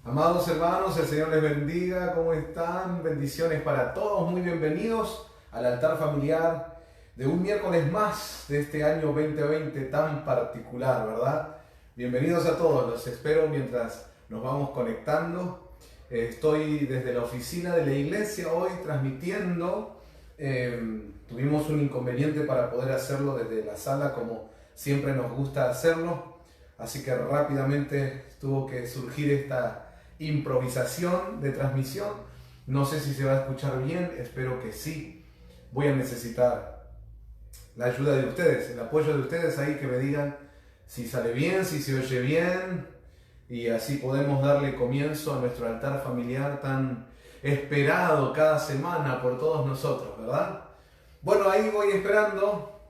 Amados hermanos, el Señor les bendiga. ¿Cómo están? Bendiciones para todos. Muy bienvenidos al altar familiar de un miércoles más de este año 2020 tan particular, ¿verdad? Bienvenidos a todos. Los espero mientras nos vamos conectando. Estoy desde la oficina de la iglesia hoy transmitiendo. Tuvimos un inconveniente para poder hacerlo desde la sala como siempre nos gusta hacerlo. Así que rápidamente tuvo que surgir esta improvisación de transmisión. No sé si se va a escuchar bien, espero que sí. Voy a necesitar la ayuda de ustedes, el apoyo de ustedes ahí, que me digan si sale bien, si se oye bien, y así podemos darle comienzo a nuestro altar familiar tan esperado cada semana por todos nosotros, ¿verdad? Bueno, ahí voy esperando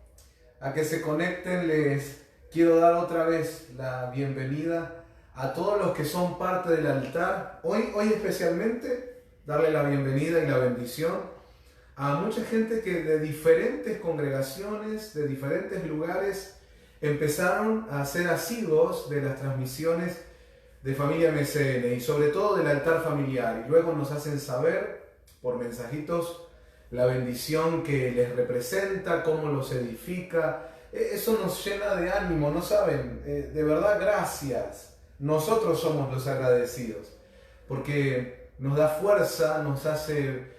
a que se conecten. Les quiero dar otra vez la bienvenida a todos los que son parte del altar. Hoy especialmente darle la bienvenida y la bendición a mucha gente que de diferentes congregaciones, de diferentes lugares, empezaron a ser asiduos de las transmisiones de Familia MCN y sobre todo del altar familiar. Y luego nos hacen saber por mensajitos la bendición que les representa, cómo los edifica. Eso nos llena de ánimo, ¿no saben? De verdad, gracias. Nosotros somos los agradecidos, porque nos da fuerza, nos hace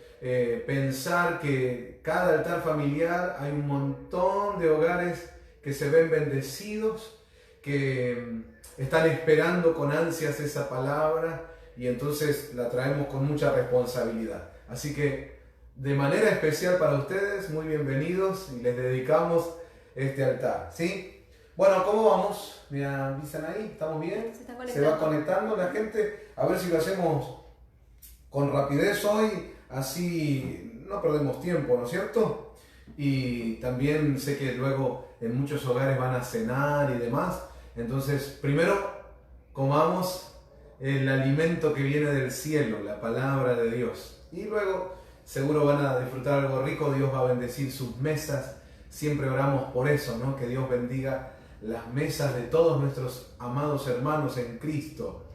pensar que cada altar familiar hay un montón de hogares que se ven bendecidos, que están esperando con ansias esa palabra, y entonces la traemos con mucha responsabilidad. Así que de manera especial para ustedes, muy bienvenidos, y les dedicamos este altar, ¿sí? Bueno, ¿cómo vamos? ¿Me avisan ahí? ¿Estamos bien? Se va conectando la gente. A ver si lo hacemos con rapidez hoy, así no perdemos tiempo, ¿no es cierto? Y también sé que luego en muchos hogares van a cenar y demás. Entonces, primero comamos el alimento que viene del cielo, la palabra de Dios. Y luego seguro van a disfrutar algo rico. Dios va a bendecir sus mesas. Siempre oramos por eso, ¿no? Que Dios bendiga las mesas de todos nuestros amados hermanos en Cristo.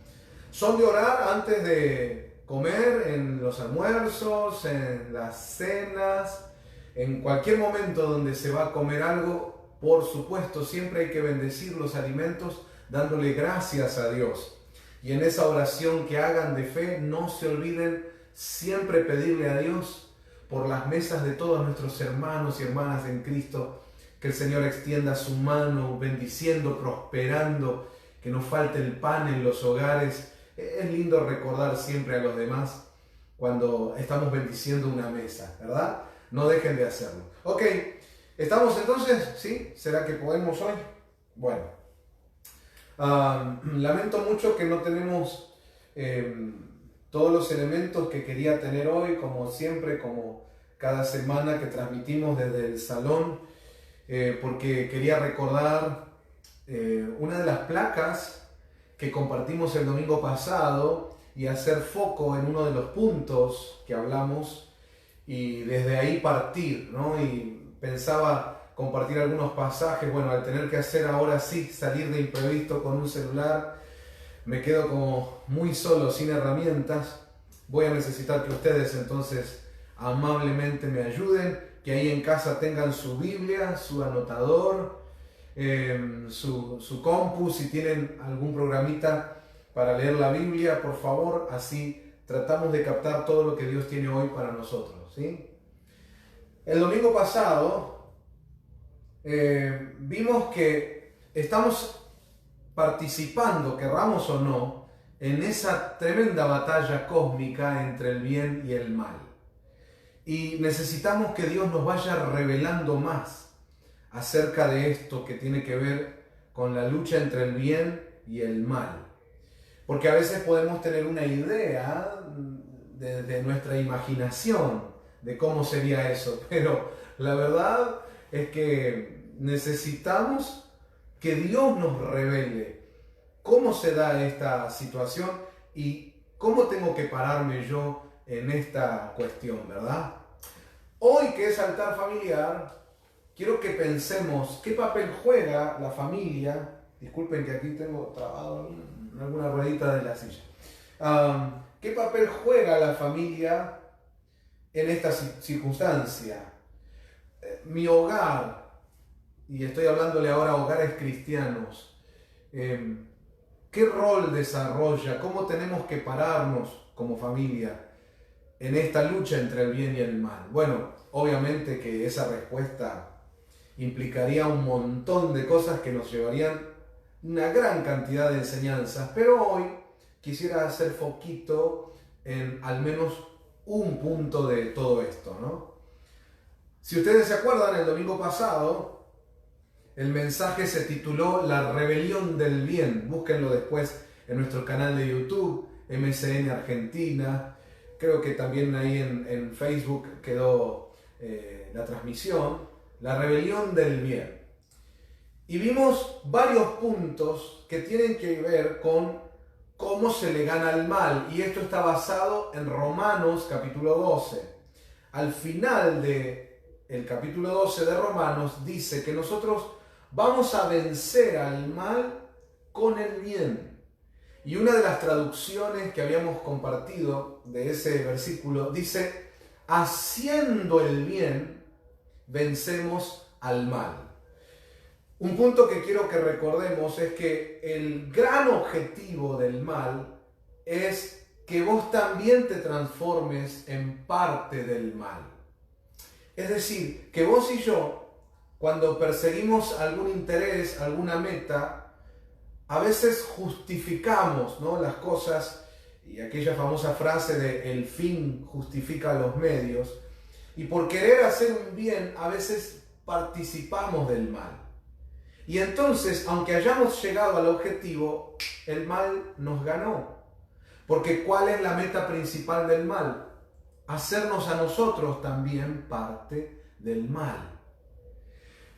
Son de orar antes de comer, en los almuerzos, en las cenas, en cualquier momento donde se va a comer algo. Por supuesto, siempre hay que bendecir los alimentos dándole gracias a Dios. Y en esa oración que hagan de fe, no se olviden siempre pedirle a Dios por las mesas de todos nuestros hermanos y hermanas en Cristo, que el Señor extienda su mano, bendiciendo, prosperando, que no falte el pan en los hogares. Es lindo recordar siempre a los demás cuando estamos bendiciendo una mesa, ¿verdad? No dejen de hacerlo. Ok, ¿estamos entonces? ¿Sí? ¿Será que podemos hoy? Bueno, lamento mucho que no tenemos todos los elementos que quería tener hoy, como siempre, como cada semana que transmitimos desde el salón. Porque quería recordar una de las placas que compartimos el domingo pasado y hacer foco en uno de los puntos que hablamos y desde ahí partir, ¿no? Y pensaba compartir algunos pasajes. Bueno, al tener que hacer ahora sí salir de imprevisto con un celular, me quedo como muy solo, sin herramientas. Voy a necesitar que ustedes entonces amablemente me ayuden, que ahí en casa tengan su Biblia, su anotador, su compu, si tienen algún programita para leer la Biblia, por favor, así tratamos de captar todo lo que Dios tiene hoy para nosotros, ¿sí? El domingo pasado vimos que estamos participando, querramos o no, en esa tremenda batalla cósmica entre el bien y el mal. Y necesitamos que Dios nos vaya revelando más acerca de esto que tiene que ver con la lucha entre el bien y el mal. Porque a veces podemos tener una idea de nuestra imaginación de cómo sería eso, pero la verdad es que necesitamos que Dios nos revele cómo se da esta situación y cómo tengo que pararme yo en esta cuestión, ¿verdad? Hoy, que es altar familiar, quiero que pensemos qué papel juega la familia. Disculpen que aquí tengo trabado alguna ruedita de la silla. ¿Qué papel juega la familia en esta circunstancia? Mi hogar, y estoy hablándole ahora a hogares cristianos, ¿qué rol desarrolla? ¿Cómo tenemos que pararnos como familia en esta lucha entre el bien y el mal? Bueno, obviamente que esa respuesta implicaría un montón de cosas que nos llevarían una gran cantidad de enseñanzas, pero hoy quisiera hacer foquito en al menos un punto de todo esto, ¿no? Si ustedes se acuerdan, el domingo pasado el mensaje se tituló La rebelión del bien. Búsquenlo después en nuestro canal de YouTube, MCN Argentina. Creo que también ahí en Facebook quedó la transmisión. La rebelión del bien. Y vimos varios puntos que tienen que ver con cómo se le gana al mal. Y esto está basado en Romanos capítulo 12. Al final del capítulo 12 de Romanos dice que nosotros vamos a vencer al mal con el bien. Y una de las traducciones que habíamos compartido de ese versículo dice, haciendo el bien, vencemos al mal. Un punto que quiero que recordemos es que el gran objetivo del mal es que vos también te transformes en parte del mal. Es decir, que vos y yo, cuando perseguimos algún interés, alguna meta, a veces justificamos, ¿no?, las cosas, y aquella famosa frase de el fin justifica los medios, y por querer hacer un bien a veces participamos del mal. Y entonces, aunque hayamos llegado al objetivo, el mal nos ganó. Porque ¿cuál es la meta principal del mal? Hacernos a nosotros también parte del mal.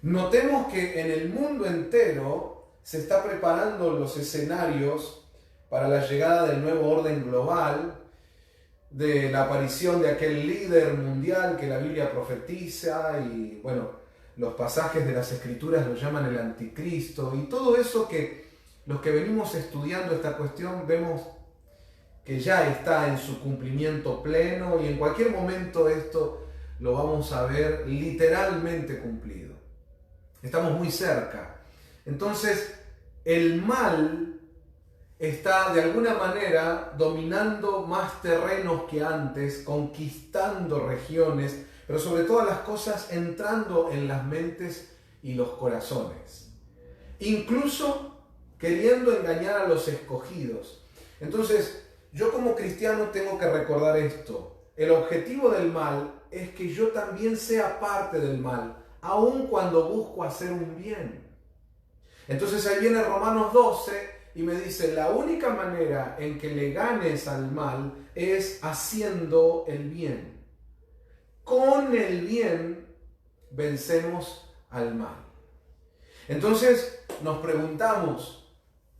Notemos que en el mundo entero se está preparando los escenarios para la llegada del nuevo orden global, de la aparición de aquel líder mundial que la Biblia profetiza y, bueno, los pasajes de las Escrituras lo llaman el anticristo, y todo eso que los que venimos estudiando esta cuestión vemos que ya está en su cumplimiento pleno, y en cualquier momento esto lo vamos a ver literalmente cumplido. Estamos muy cerca. Entonces, el mal está de alguna manera dominando más terrenos que antes, conquistando regiones, pero sobre todas las cosas entrando en las mentes y los corazones, incluso queriendo engañar a los escogidos. Entonces, yo como cristiano tengo que recordar esto: el objetivo del mal es que yo también sea parte del mal, aun cuando busco hacer un bien. Entonces ahí viene Romanos 12 y me dice, la única manera en que le ganes al mal es haciendo el bien. Con el bien vencemos al mal. Entonces nos preguntamos,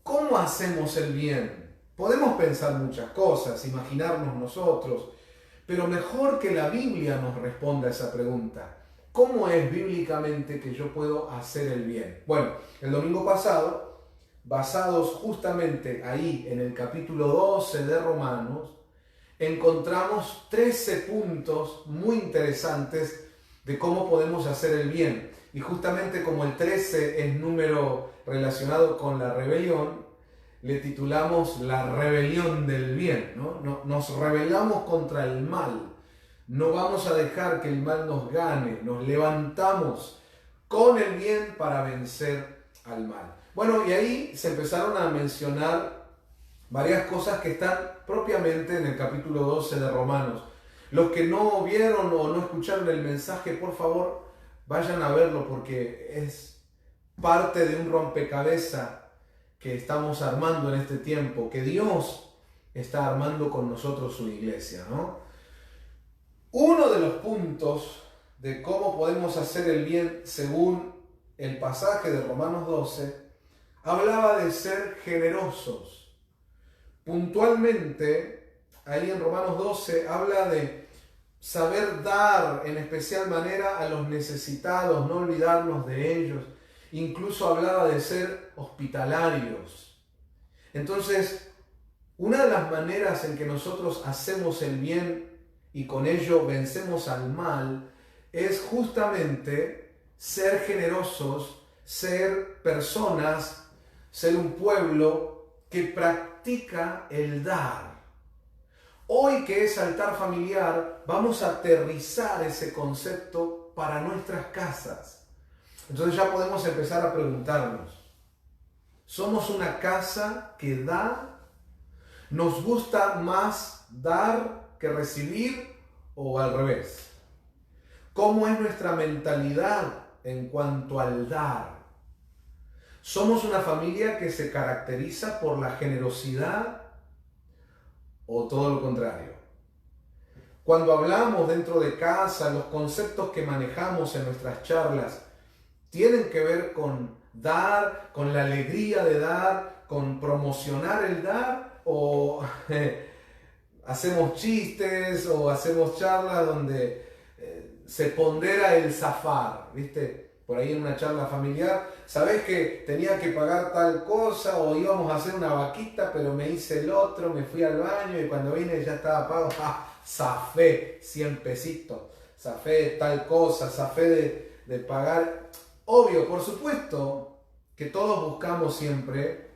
¿cómo hacemos el bien? Podemos pensar muchas cosas, imaginarnos nosotros, pero mejor que la Biblia nos responda a esa pregunta. ¿Cómo es bíblicamente que yo puedo hacer el bien? Bueno, el domingo pasado, basados justamente ahí en el capítulo 12 de Romanos, encontramos 13 puntos muy interesantes de cómo podemos hacer el bien. Y justamente como el 13 es número relacionado con la rebelión, le titulamos la rebelión del bien, ¿no? Nos rebelamos contra el mal. No vamos a dejar que el mal nos gane. Nos levantamos con el bien para vencer al mal. Bueno, y ahí se empezaron a mencionar varias cosas que están propiamente en el capítulo 12 de Romanos. Los que no vieron o no escucharon el mensaje, por favor, vayan a verlo, porque es parte de un rompecabezas que estamos armando en este tiempo, que Dios está armando con nosotros su iglesia, ¿no? Uno de los puntos de cómo podemos hacer el bien según el pasaje de Romanos 12 hablaba de ser generosos. Puntualmente, ahí en Romanos 12 habla de saber dar en especial manera a los necesitados, no olvidarnos de ellos. Incluso hablaba de ser hospitalarios. Entonces, Una de las maneras en que nosotros hacemos el bien y con ello vencemos al mal es justamente ser generosos, ser personas, ser un pueblo que practica el dar. Hoy, que es altar familiar, vamos a aterrizar ese concepto para nuestras casas. Entonces ya podemos empezar a preguntarnos, ¿somos una casa que da? ¿Nos gusta más dar que recibir o al revés? ¿Cómo es nuestra mentalidad en cuanto al dar? ¿Somos una familia que se caracteriza por la generosidad o todo lo contrario? Cuando hablamos dentro de casa, los conceptos que manejamos en nuestras charlas tienen que ver con dar, con la alegría de dar, con promocionar el dar, o hacemos chistes o hacemos charlas donde se pondera el zafar, ¿viste? Por ahí en una charla familiar, ¿sabés que tenía que pagar tal cosa? O íbamos a hacer una vaquita, pero me hice el otro, me fui al baño y cuando vine ya estaba pago. ¡Ah! Zafé 100 pesitos, zafé tal cosa, zafé de pagar. Obvio, por supuesto que todos buscamos siempre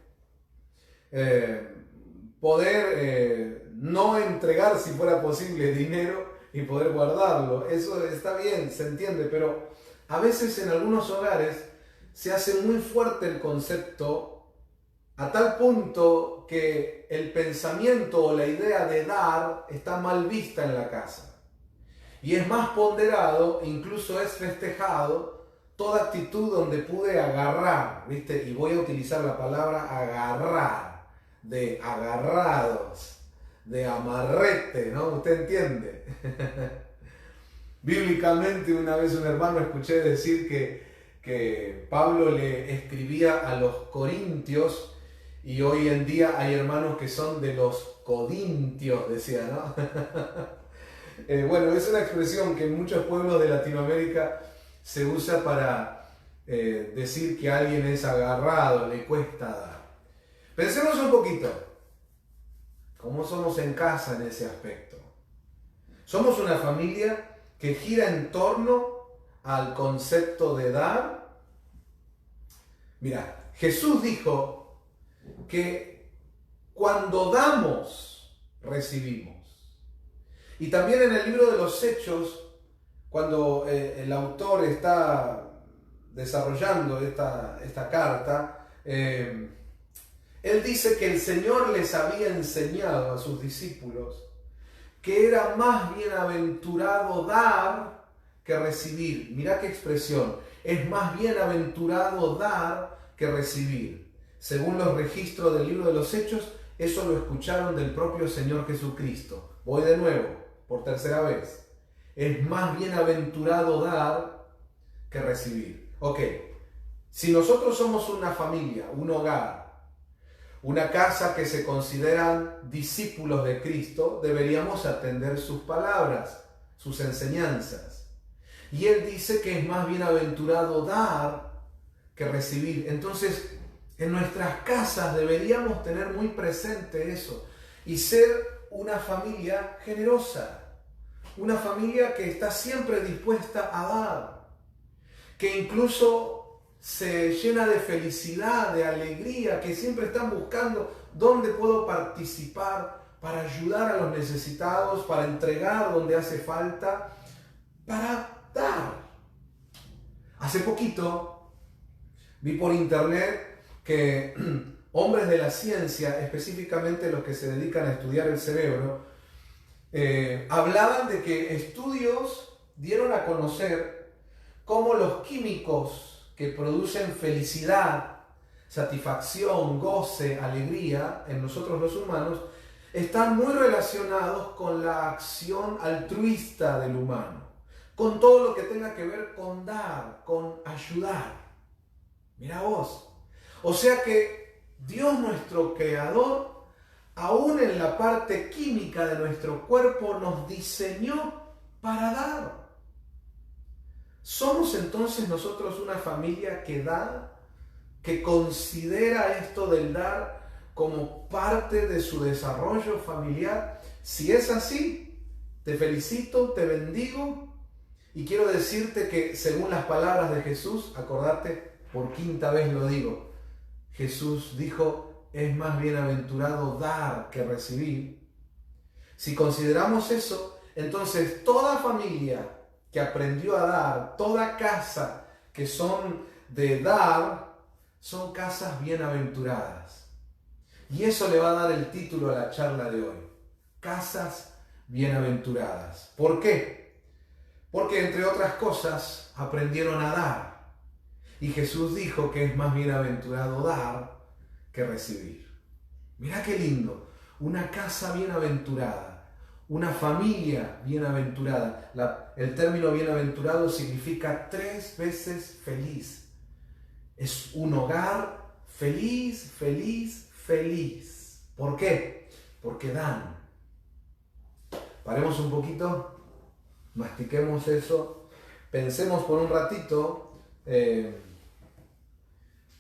poder no entregar, si fuera posible, dinero y poder guardarlo. Eso está bien, se entiende, pero a veces en algunos hogares se hace muy fuerte el concepto a tal punto que el pensamiento o la idea de dar está mal vista en la casa. Y es más ponderado, incluso es festejado, toda actitud donde pude agarrar, ¿viste? Y voy a utilizar la palabra agarrar, de agarrados, de amarrete, ¿no? ¿Usted entiende? Bíblicamente, una vez un hermano escuché decir que Pablo le escribía a los corintios y hoy en día hay hermanos que son de los codintios, decía, ¿no? Bueno, es una expresión que en muchos pueblos de Latinoamérica se usa para decir que alguien es agarrado, le cuesta dar. Pensemos un poquito, ¿cómo somos en casa en ese aspecto? ¿Somos una familia que gira en torno al concepto de dar? Mira, Jesús dijo que cuando damos, recibimos. Y también en el libro de los Hechos, cuando el autor está desarrollando esta carta, él dice que el Señor les había enseñado a sus discípulos que era más bienaventurado dar que recibir. Mirá qué expresión, es más bienaventurado dar que recibir. Según los registros del libro de los Hechos, eso lo escucharon del propio Señor Jesucristo. Voy de nuevo, por tercera vez. Es más bienaventurado dar que recibir. Ok, si nosotros somos una familia, un hogar, una casa que se consideran discípulos de Cristo, deberíamos atender sus palabras, sus enseñanzas. Y Él dice que es más bienaventurado dar que recibir. Entonces, en nuestras casas deberíamos tener muy presente eso y ser una familia generosa, una familia que está siempre dispuesta a dar, que incluso se llena de felicidad, de alegría, que siempre están buscando dónde puedo participar para ayudar a los necesitados, para entregar donde hace falta, para dar. Hace poquito vi por internet que hombres de la ciencia, específicamente los que se dedican a estudiar el cerebro, hablaban de que estudios dieron a conocer cómo los químicos que producen felicidad, satisfacción, goce, alegría en nosotros los humanos, están muy relacionados con la acción altruista del humano, con todo lo que tenga que ver con dar, con ayudar. Mira vos. O sea que Dios, nuestro Creador, aún en la parte química de nuestro cuerpo, nos diseñó para dar. ¿Somos entonces nosotros una familia que da, que considera esto del dar como parte de su desarrollo familiar? Si es así, te felicito, te bendigo y quiero decirte que según las palabras de Jesús, acordate, por quinta vez lo digo, Jesús dijo, es más bienaventurado dar que recibir. Si consideramos eso, entonces toda familia que aprendió a dar, toda casa que son de dar, son casas bienaventuradas. Y eso le va a dar el título a la charla de hoy. Casas bienaventuradas. ¿Por qué? Porque entre otras cosas aprendieron a dar. Y Jesús dijo que es más bienaventurado dar que recibir. Mirá qué lindo. Una casa bienaventurada. Una familia bienaventurada. El término bienaventurado significa 3 veces feliz. Es un hogar feliz, feliz, feliz. ¿Por qué? Porque dan. Paremos un poquito, mastiquemos eso, pensemos por un ratito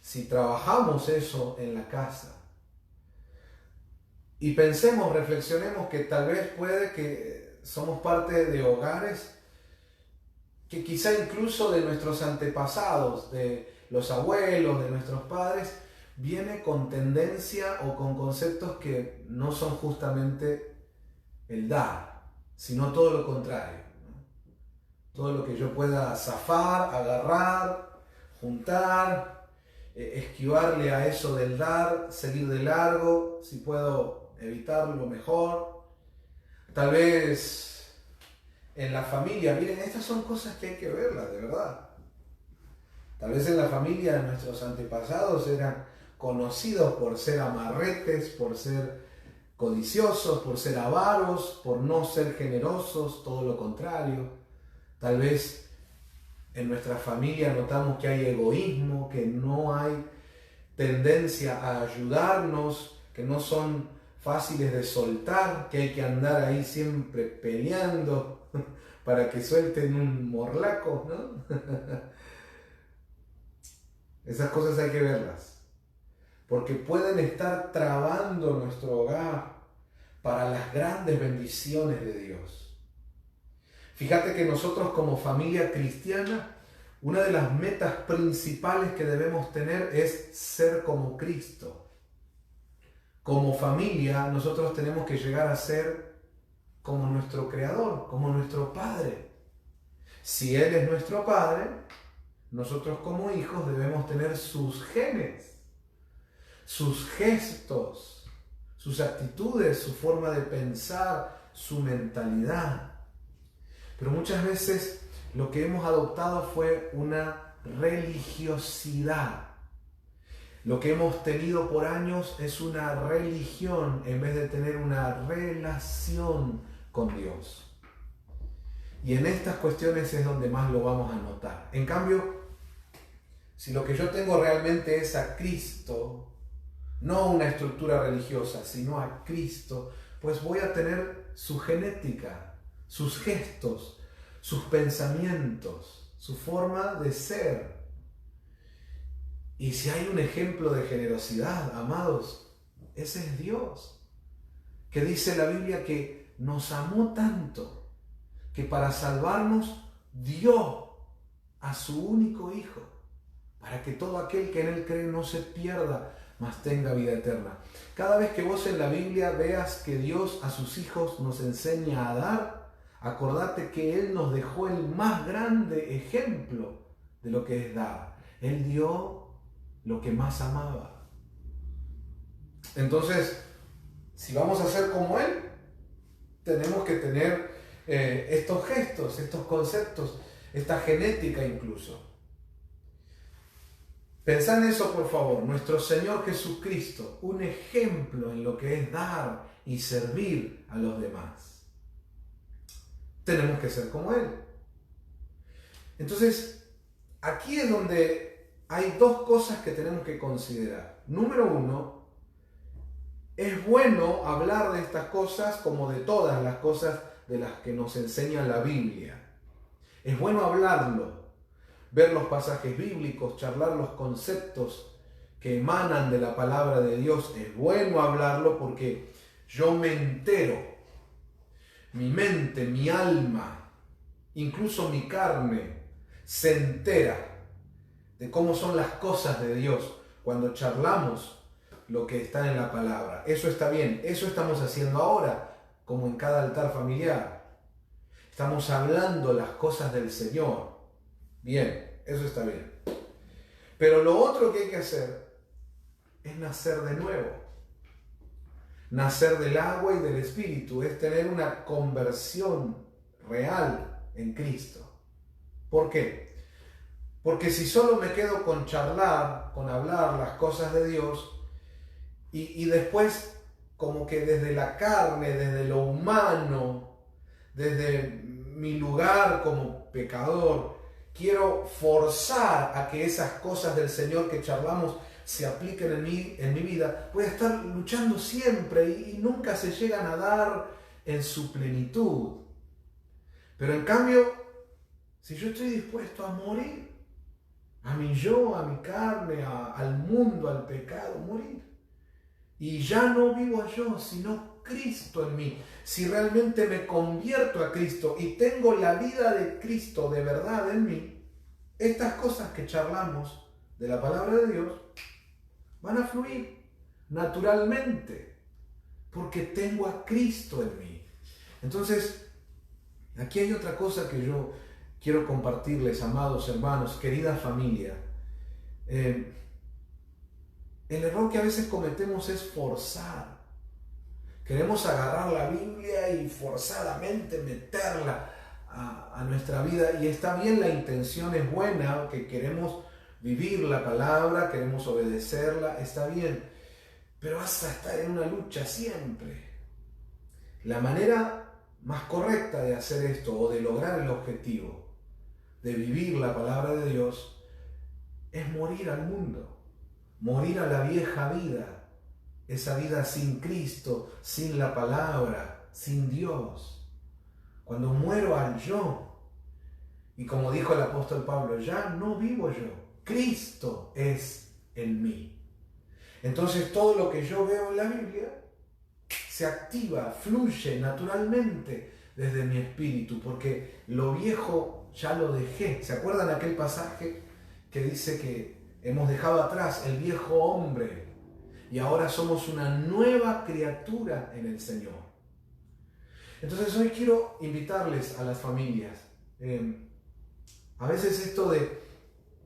si trabajamos eso en la casa. Y pensemos, reflexionemos que tal vez puede que somos parte de hogares que quizá incluso de nuestros antepasados, de los abuelos, de nuestros padres, viene con tendencia o con conceptos que no son justamente el dar, sino todo lo contrario, ¿no? Todo lo que yo pueda zafar, agarrar, juntar, esquivarle a eso del dar, seguir de largo, si puedo evitarlo mejor. Tal vez en la familia, miren, estas son cosas que hay que verlas, de verdad. Tal vez en la familia nuestros antepasados eran conocidos por ser amarretes, por ser codiciosos, por ser avaros, por no ser generosos, todo lo contrario. Tal vez en nuestra familia notamos que hay egoísmo, que no hay tendencia a ayudarnos, que no son fáciles de soltar, que hay que andar ahí siempre peleando para que suelten un morlaco, ¿no? Esas cosas hay que verlas, porque pueden estar trabando nuestro hogar para las grandes bendiciones de Dios. Fíjate que nosotros como familia cristiana, una de las metas principales que debemos tener es ser como Cristo. Como familia, nosotros tenemos que llegar a ser como nuestro Creador, como nuestro Padre. Si Él es nuestro Padre, nosotros como hijos debemos tener sus genes, sus gestos, sus actitudes, su forma de pensar, su mentalidad. Pero muchas veces lo que hemos adoptado fue una religiosidad. Lo que hemos tenido por años es una religión en vez de tener una relación con Dios. Y en estas cuestiones es donde más lo vamos a notar. En cambio, si lo que yo tengo realmente es a Cristo, no una estructura religiosa, sino a Cristo, pues voy a tener su genética, sus gestos, sus pensamientos, su forma de ser. Y si hay un ejemplo de generosidad, amados, ese es Dios, que dice la Biblia que nos amó tanto, que para salvarnos dio a su único Hijo, para que todo aquel que en Él cree no se pierda, mas tenga vida eterna. Cada vez que vos en la Biblia veas que Dios a sus hijos nos enseña a dar, acordate que Él nos dejó el más grande ejemplo de lo que es dar. Él dio lo que más amaba. Entonces, si vamos a ser como Él, tenemos que tener estos gestos, estos conceptos, esta genética incluso. Pensá en eso, por favor. Nuestro Señor Jesucristo, un ejemplo en lo que es dar y servir a los demás. Tenemos que ser como Él. Entonces, aquí es donde hay dos cosas que tenemos que considerar. Número uno, es bueno hablar de estas cosas como de todas las cosas de las que nos enseña la Biblia. Es bueno hablarlo, ver los pasajes bíblicos, charlar los conceptos que emanan de la palabra de Dios, es bueno hablarlo porque yo me entero, mi mente, mi alma, incluso mi carne, se entera de cómo son las cosas de Dios cuando charlamos lo que está en la palabra. Eso está bien, eso estamos haciendo ahora, como en cada altar familiar. Estamos hablando las cosas del Señor. Bien, eso está bien. Pero lo otro que hay que hacer es nacer de nuevo. Nacer del agua y del Espíritu es tener una conversión real en Cristo. ¿Por qué? Porque si solo me quedo con charlar, con hablar las cosas de Dios, y después como que desde la carne, desde lo humano, desde mi lugar como pecador, quiero forzar a que esas cosas del Señor que charlamos se apliquen en mi vida, voy a estar luchando siempre y nunca se llegan a dar en su plenitud. Pero en cambio, si yo estoy dispuesto a morir, a mi yo, a mi carne, al mundo, al pecado, morir. Y ya no vivo yo, sino Cristo en mí. Si realmente me convierto a Cristo y tengo la vida de Cristo de verdad en mí, estas cosas que charlamos de la palabra de Dios van a fluir naturalmente, porque tengo a Cristo en mí. Entonces, aquí hay otra cosa que yo quiero compartirles, amados hermanos, querida familia. El error que a veces cometemos es forzar. Queremos agarrar la Biblia y forzadamente meterla a nuestra vida. Y está bien, la intención es buena, que queremos vivir la palabra, queremos obedecerla, está bien. Pero vas a estar en una lucha siempre. La manera más correcta de hacer esto o de lograr el objetivo de vivir la palabra de Dios es morir al mundo, morir a la vieja vida, esa vida sin Cristo, sin la palabra, sin Dios. Cuando muero al yo, y como dijo el apóstol Pablo, ya no vivo yo, Cristo es en mí. Entonces todo lo que yo veo en la Biblia se activa, fluye naturalmente desde mi espíritu, porque lo viejo ya lo dejé. ¿Se acuerdan aquel pasaje que dice que hemos dejado atrás el viejo hombre y ahora somos una nueva criatura en el Señor? Entonces hoy quiero invitarles a las familias. A veces esto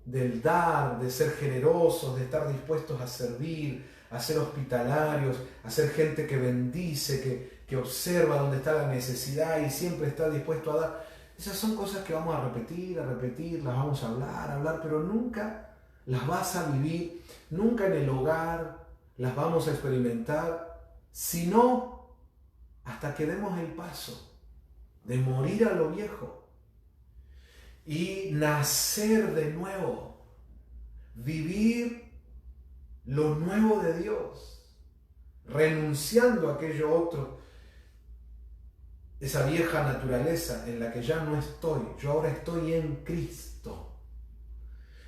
del dar, de ser generosos, de estar dispuestos a servir, a ser hospitalarios, a ser gente que bendice, que observa dónde está la necesidad y siempre está dispuesto a dar. Esas son cosas que vamos a repetir, las vamos a hablar, pero nunca las vas a vivir, nunca en el hogar las vamos a experimentar, sino hasta que demos el paso de morir a lo viejo y nacer de nuevo, vivir lo nuevo de Dios, renunciando a aquello otro, esa vieja naturaleza en la que ya no estoy. Yo ahora estoy en Cristo.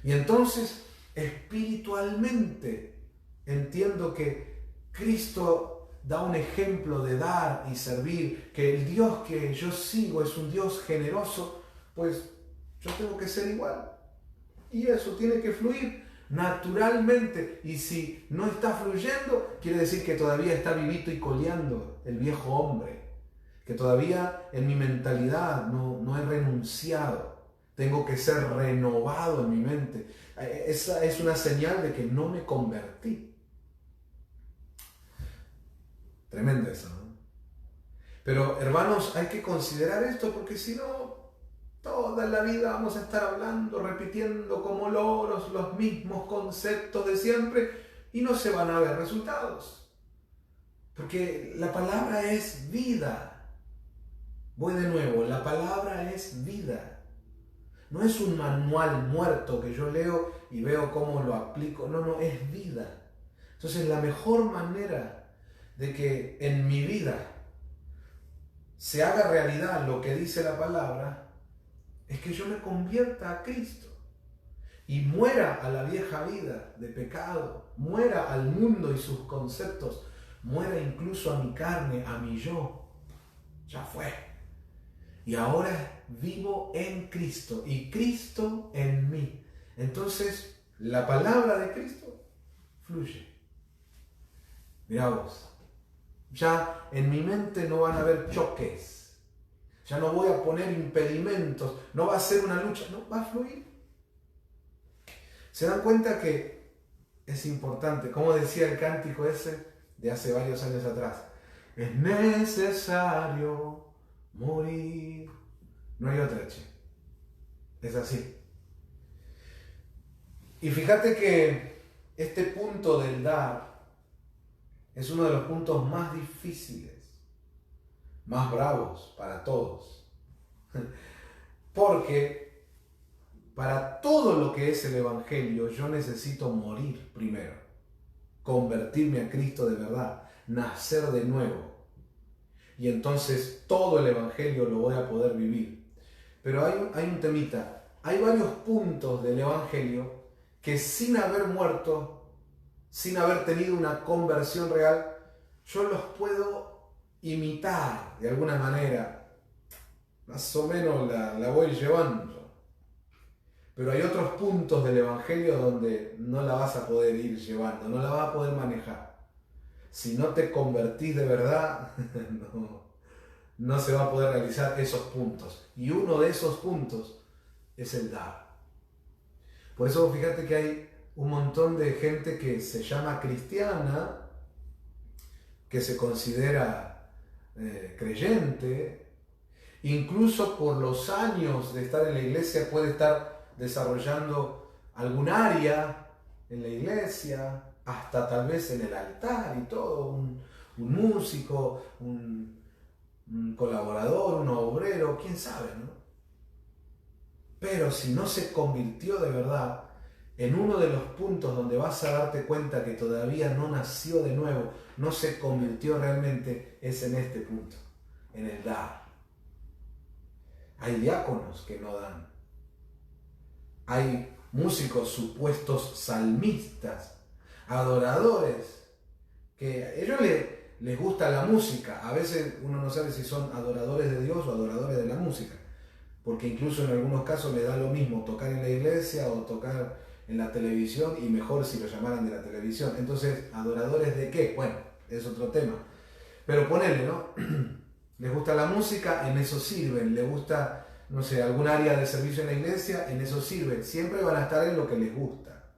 Y entonces, espiritualmente, entiendo que Cristo da un ejemplo de dar y servir, que el Dios que yo sigo es un Dios generoso, pues yo tengo que ser igual. Y eso tiene que fluir naturalmente. Y si no está fluyendo, quiere decir que todavía está vivito y coleando el viejo hombre. Que todavía en mi mentalidad no he renunciado. Tengo que ser renovado en mi mente. Esa es una señal de que no me convertí. Tremendo eso, ¿no? Pero hermanos, hay que considerar esto, porque si no, toda la vida vamos a estar hablando, repitiendo como loros los mismos conceptos de siempre y no se van a ver resultados. Porque la palabra es vida. Voy de nuevo, la palabra es vida. No es un manual muerto que yo leo y veo cómo lo aplico. No, es vida. Entonces la mejor manera de que en mi vida se haga realidad lo que dice la palabra es que yo me convierta a Cristo. y muera a la vieja vida de pecado, muera al mundo y sus conceptos, muera incluso a mi carne, a mi yo. Ya fue. Y ahora vivo en Cristo y Cristo en mí. Entonces, la palabra de Cristo fluye. Mirá vos, ya en mi mente no van a haber choques, ya no voy a poner impedimentos, no va a ser una lucha, no, va a fluir. ¿Se dan cuenta que es importante? Como decía el cántico ese de hace varios años atrás, es necesario morir. No hay otra, che. Es así. Y fíjate que este punto del dar es uno de los puntos más difíciles, más bravos para todos. Porque para todo lo que es el Evangelio yo necesito morir primero, convertirme a Cristo de verdad, nacer de nuevo. Y entonces todo el Evangelio lo voy a poder vivir. Pero hay un temita, hay varios puntos del Evangelio que sin haber muerto, sin haber tenido una conversión real, yo los puedo imitar de alguna manera. Más o menos la voy llevando. Pero hay otros puntos del Evangelio donde no la vas a poder ir llevando, no la vas a poder manejar. Si no te convertís de verdad, no se va a poder realizar esos puntos. Y uno de esos puntos es el dar. Por eso fíjate que hay un montón de gente que se llama cristiana, que se considera creyente, incluso por los años de estar en la iglesia puede estar desarrollando algún área en la iglesia, hasta tal vez en el altar y todo, un músico, un colaborador, un obrero, quién sabe, ¿no? Pero si no se convirtió de verdad, en uno de los puntos donde vas a darte cuenta que todavía no nació de nuevo, no se convirtió realmente, es en este punto, en el dar. Hay diáconos que no dan. Hay músicos supuestos salmistas, adoradores, que a ellos les gusta la música. A veces uno no sabe si son adoradores de Dios o adoradores de la música, porque incluso en algunos casos les da lo mismo tocar en la iglesia o tocar en la televisión, y mejor si lo llamaran de la televisión. Entonces, ¿adoradores de qué? Bueno, es otro tema. Pero ponele, ¿no? Les gusta la música, en eso sirven. Les gusta, no sé, algún área de servicio en la iglesia, en eso sirven. Siempre van a estar en lo que les gusta.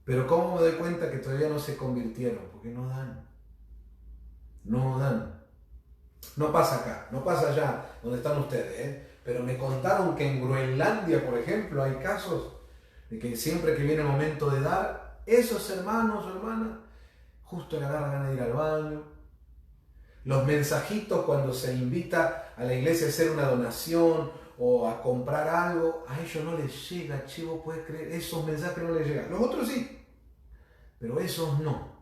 Pero ¿cómo me doy cuenta que todavía no se convirtieron? Porque no dan. No dan. No pasa acá, no pasa allá donde están ustedes, ¿eh? Pero me contaron que en Groenlandia, por ejemplo, hay casos de que siempre que viene el momento de dar, esos hermanos o hermanas justo le agarran ganas de ir al baño. Los mensajitos cuando se invita a la iglesia a hacer una donación o a comprar algo, a ellos no les llega, che, vos podés creer, esos mensajes no les llegan. Los otros sí, pero esos no.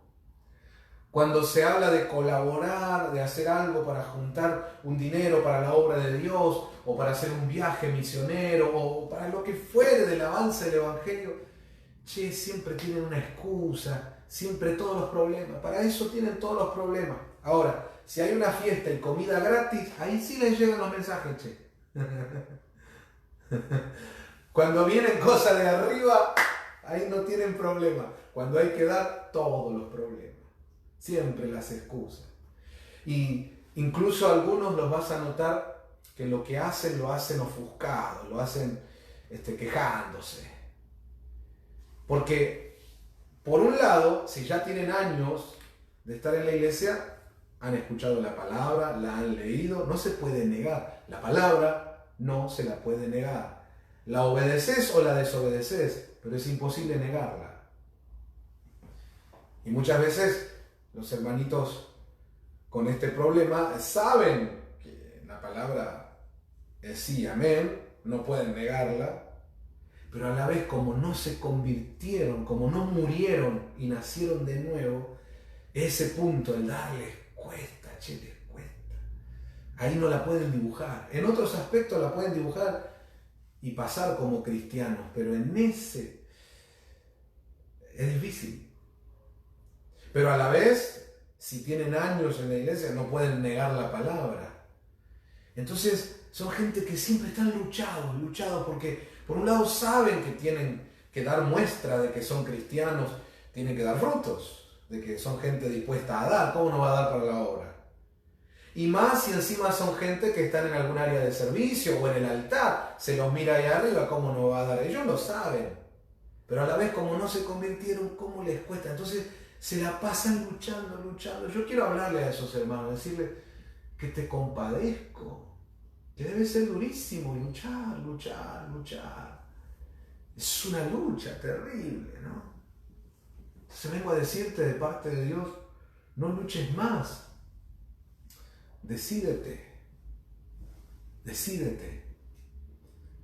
Cuando se habla de colaborar, de hacer algo para juntar un dinero para la obra de Dios, o para hacer un viaje misionero, o para lo que fuere del avance del Evangelio, che, siempre tienen una excusa, siempre todos los problemas. Para eso tienen todos los problemas. Ahora, si hay una fiesta y comida gratis, ahí sí les llegan los mensajes, che. Cuando vienen cosas de arriba, ahí no tienen problema. Cuando hay que dar, todos los problemas. Siempre las excusas. Y incluso algunos los vas a notar que lo que hacen lo hacen ofuscados, lo hacen quejándose. Porque, por un lado, si ya tienen años de estar en la iglesia, han escuchado la palabra, la han leído, no se puede negar. La palabra no se la puede negar. La obedeces o la desobedeces, pero es imposible negarla. Y muchas veces los hermanitos con este problema saben que la palabra es sí, amén, no pueden negarla, pero a la vez como no se convirtieron, como no murieron y nacieron de nuevo, ese punto, el dar, les cuesta, che, les cuesta. Ahí no la pueden dibujar. En otros aspectos la pueden dibujar y pasar como cristianos, pero en ese es difícil. Pero a la vez, si tienen años en la iglesia, no pueden negar la palabra. Entonces, son gente que siempre están luchados, porque por un lado saben que tienen que dar muestra de que son cristianos, tienen que dar frutos, de que son gente dispuesta a dar. ¿Cómo no va a dar para la obra? Y más si encima son gente que están en algún área de servicio o en el altar, se los mira ahí arriba, ¿cómo no va a dar? Ellos lo saben, pero a la vez como no se convirtieron, ¿cómo les cuesta? Entonces se la pasan luchando. Yo quiero hablarle a esos hermanos, decirles que te compadezco, que debe ser durísimo luchar. Es una lucha terrible, ¿no? Entonces vengo a decirte de parte de Dios, no luches más. Decídete.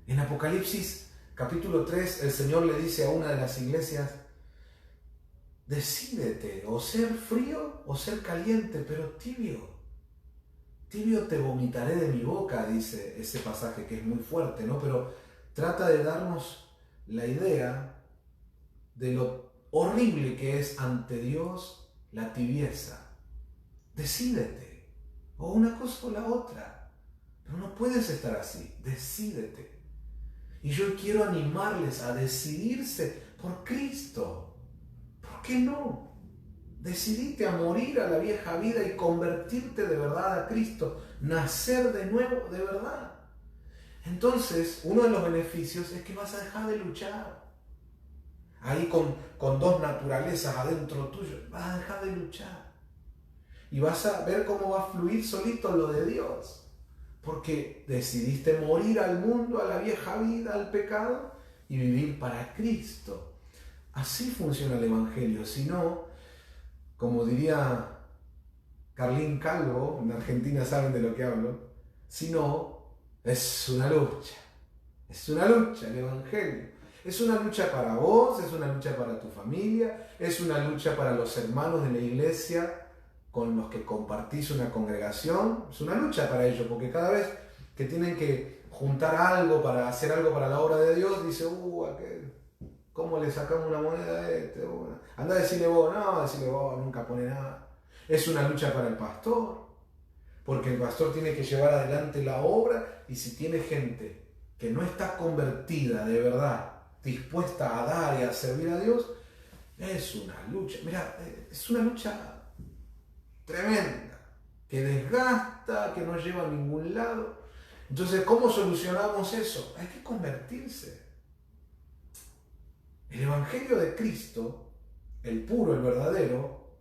En Apocalipsis capítulo 3 el Señor le dice a una de las iglesias, decídete, o ser frío o ser caliente, pero tibio. Tibio te vomitaré de mi boca, dice ese pasaje que es muy fuerte, ¿no? Pero trata de darnos la idea de lo horrible que es ante Dios la tibieza. Decídete. O una cosa o la otra. Pero no puedes estar así. Decídete. Y yo quiero animarles a decidirse por Cristo. ¿Por qué no? Decidite a morir a la vieja vida y convertirte de verdad a Cristo. Nacer de nuevo de verdad. Entonces, uno de los beneficios es que vas a dejar de luchar. Ahí con dos naturalezas adentro tuyo, vas a dejar de luchar. Y vas a ver cómo va a fluir solito lo de Dios. Porque decidiste morir al mundo, a la vieja vida, al pecado y vivir para Cristo. Así funciona el Evangelio. Si no, como diría Carlín Calvo, en Argentina saben de lo que hablo, si no, es una lucha. Es una lucha el Evangelio. Es una lucha para vos, es una lucha para tu familia, es una lucha para los hermanos de la iglesia con los que compartís una congregación. Es una lucha para ellos, porque cada vez que tienen que juntar algo para hacer algo para la obra de Dios, dice, aquel, ¿cómo le sacamos una moneda a este? Anda a decirle vos, nunca pone nada. Es una lucha para el pastor, porque el pastor tiene que llevar adelante la obra, y si tiene gente que no está convertida de verdad, dispuesta a dar y a servir a Dios, es una lucha. Mira, es una lucha tremenda, que desgasta, que no lleva a ningún lado. Entonces, ¿cómo solucionamos eso? Hay que convertirse. El Evangelio de Cristo, el puro, el verdadero,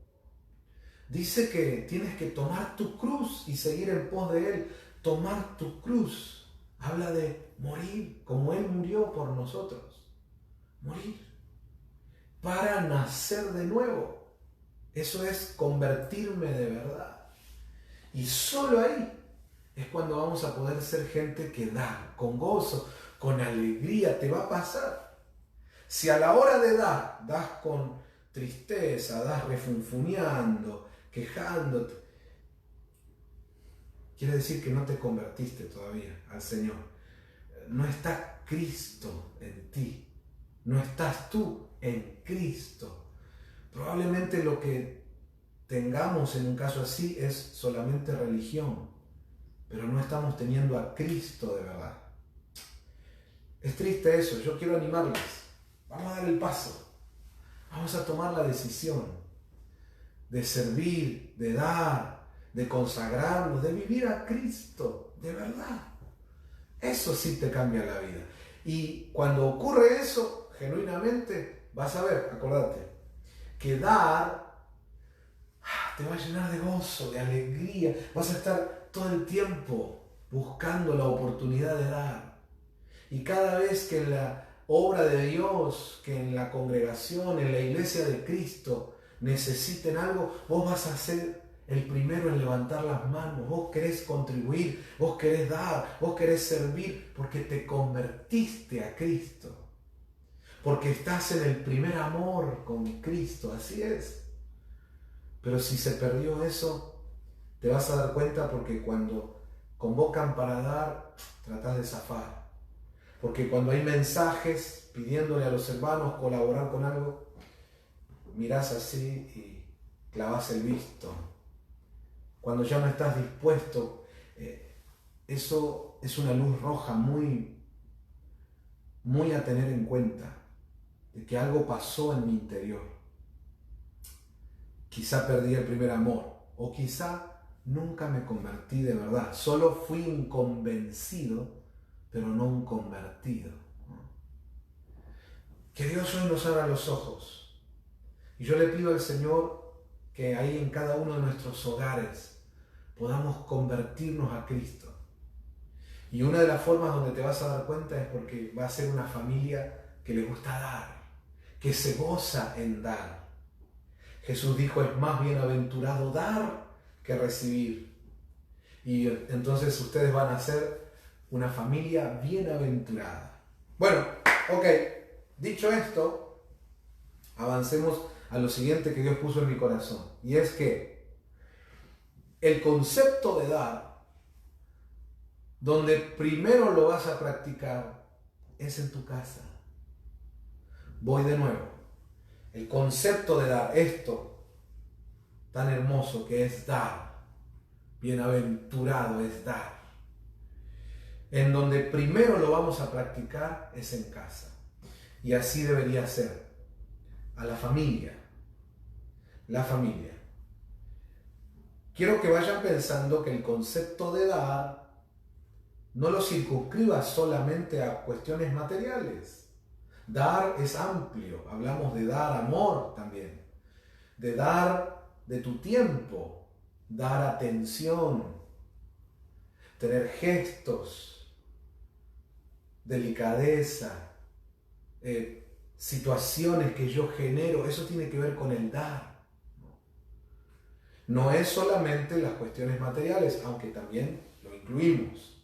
dice que tienes que tomar tu cruz y seguir en pos de Él. Tomar tu cruz habla de morir, como Él murió por nosotros. Morir para nacer de nuevo. Eso es convertirme de verdad. Y solo ahí es cuando vamos a poder ser gente que da, con gozo, con alegría. Te va a pasar. Si a la hora de dar, das con tristeza, das refunfuñando, quejándote, quiere decir que no te convertiste todavía al Señor. No está Cristo en ti. No estás tú en Cristo. Probablemente lo que tengamos en un caso así es solamente religión, pero no estamos teniendo a Cristo de verdad. Es triste eso. Yo quiero animarles. Vamos a dar el paso. Vamos a tomar la decisión de servir, de dar, de consagrarnos, de vivir a Cristo de verdad. Eso sí te cambia la vida. Y cuando ocurre eso, genuinamente, vas a ver, acordate, que dar te va a llenar de gozo, de alegría. Vas a estar todo el tiempo buscando la oportunidad de dar. Y cada vez que en la obra de Dios, que en la congregación, en la iglesia de Cristo necesiten algo, vos vas a ser el primero en levantar las manos. Vos querés contribuir, vos querés dar, vos querés servir, porque te convertiste a Cristo. Porque estás en el primer amor con Cristo, así es. Pero si se perdió eso, te vas a dar cuenta, porque cuando convocan para dar, tratás de zafar. Porque cuando hay mensajes pidiéndole a los hermanos colaborar con algo, mirás así y clavás el visto. Cuando ya no estás dispuesto, eso es una luz roja muy, muy a tener en cuenta, de que algo pasó en mi interior. Quizá perdí el primer amor, o quizá nunca me convertí de verdad. Solo fui un convencido, pero no un convertido. Que Dios hoy nos abra los ojos. Y yo le pido al Señor que ahí en cada uno de nuestros hogares podamos convertirnos a Cristo. Y una de las formas donde te vas a dar cuenta es porque va a ser una familia que le gusta dar, que se goza en dar. Jesús dijo, es más bienaventurado dar que recibir. Y entonces ustedes van a ser una familia bienaventurada. Bueno, ok, dicho esto, avancemos a lo siguiente que Dios puso en mi corazón. Y es que el concepto de dar, donde primero lo vas a practicar, es en tu casa. Voy de nuevo. El concepto de dar, esto tan hermoso que es dar, bienaventurado es dar, en donde primero lo vamos a practicar es en casa. Y así debería ser. A la familia. La familia. Quiero que vayan pensando que el concepto de dar no lo circunscriba solamente a cuestiones materiales. Dar es amplio. Hablamos de dar amor también. De dar de tu tiempo. Dar atención. Tener gestos. Delicadeza. Situaciones que yo genero. Eso tiene que ver con el dar. No es solamente las cuestiones materiales, aunque también lo incluimos.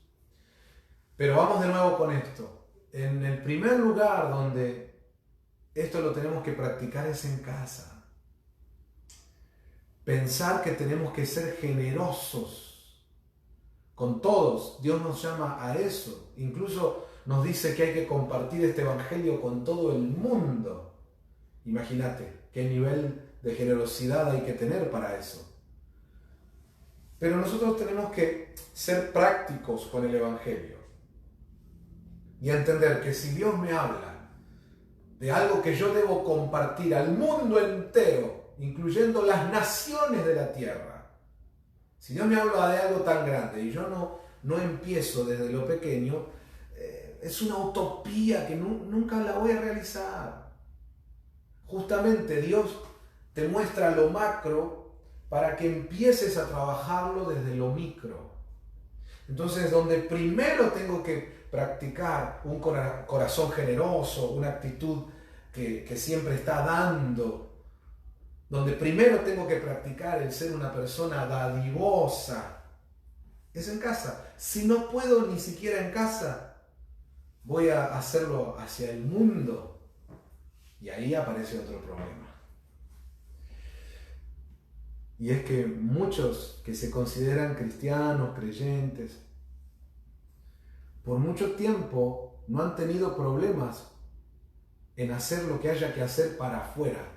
Pero vamos de nuevo con esto. En el primer lugar donde esto lo tenemos que practicar es en casa. Pensar que tenemos que ser generosos con todos. Dios nos llama a eso. Incluso nos dice que hay que compartir este evangelio con todo el mundo. Imagínate qué nivel de generosidad hay que tener para eso. Pero nosotros tenemos que ser prácticos con el evangelio y entender que si Dios me habla de algo que yo debo compartir al mundo entero, incluyendo las naciones de la tierra, si Dios me habla de algo tan grande y yo no empiezo desde lo pequeño, es una utopía que nunca la voy a realizar. Justamente Dios te muestra lo macro para que empieces a trabajarlo desde lo micro. Entonces, donde primero tengo que practicar un corazón generoso, una actitud que siempre está dando, donde primero tengo que practicar el ser una persona dadivosa, es en casa. Si no puedo ni siquiera en casa, voy a hacerlo hacia el mundo. Y ahí aparece otro problema. Y es que muchos que se consideran cristianos, creyentes, por mucho tiempo no han tenido problemas en hacer lo que haya que hacer para afuera.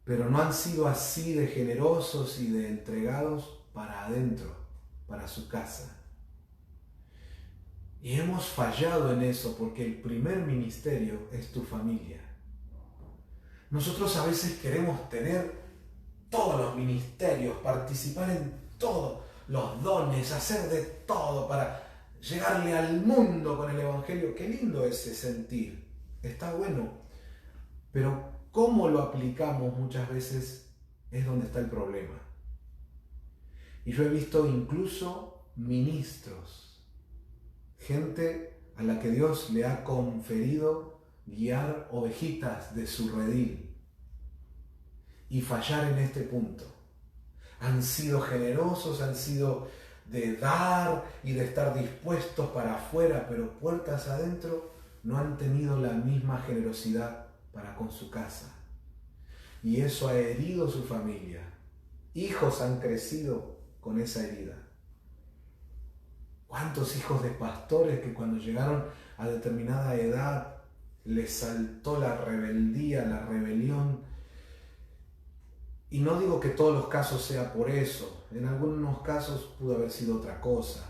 Pero no han sido así de generosos y de entregados para adentro, para su casa. Y hemos fallado en eso porque el primer ministerio es tu familia. Nosotros a veces queremos tener todos los ministerios, participar en todos los dones, hacer de todo para llegarle al mundo con el evangelio. Qué lindo ese sentir, está bueno, pero cómo lo aplicamos muchas veces es donde está el problema. Y yo he visto incluso ministros, gente a la que Dios le ha conferido guiar ovejitas de su redil, y fallar en este punto. Han sido generosos, han sido de dar y de estar dispuestos para afuera, pero puertas adentro no han tenido la misma generosidad para con su casa. Y eso ha herido su familia. Hijos han crecido con esa herida. ¿Cuántos hijos de pastores que cuando llegaron a determinada edad les saltó la rebeldía, la rebelión? Y no digo que todos los casos sea por eso, en algunos casos pudo haber sido otra cosa,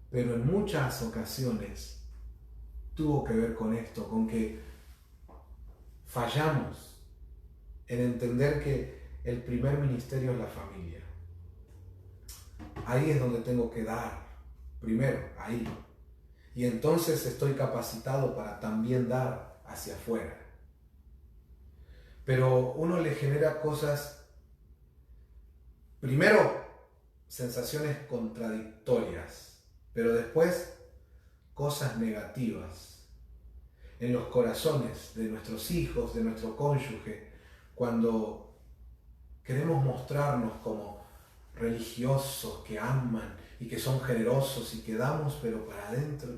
pero en muchas ocasiones tuvo que ver con esto, con que fallamos en entender que el primer ministerio es la familia. Ahí es donde tengo que dar, primero, ahí. Y entonces estoy capacitado para también dar hacia afuera. Pero uno le genera cosas, primero, sensaciones contradictorias, pero después cosas negativas en los corazones de nuestros hijos, de nuestro cónyuge, cuando queremos mostrarnos como religiosos que aman y que son generosos y que damos, pero para adentro,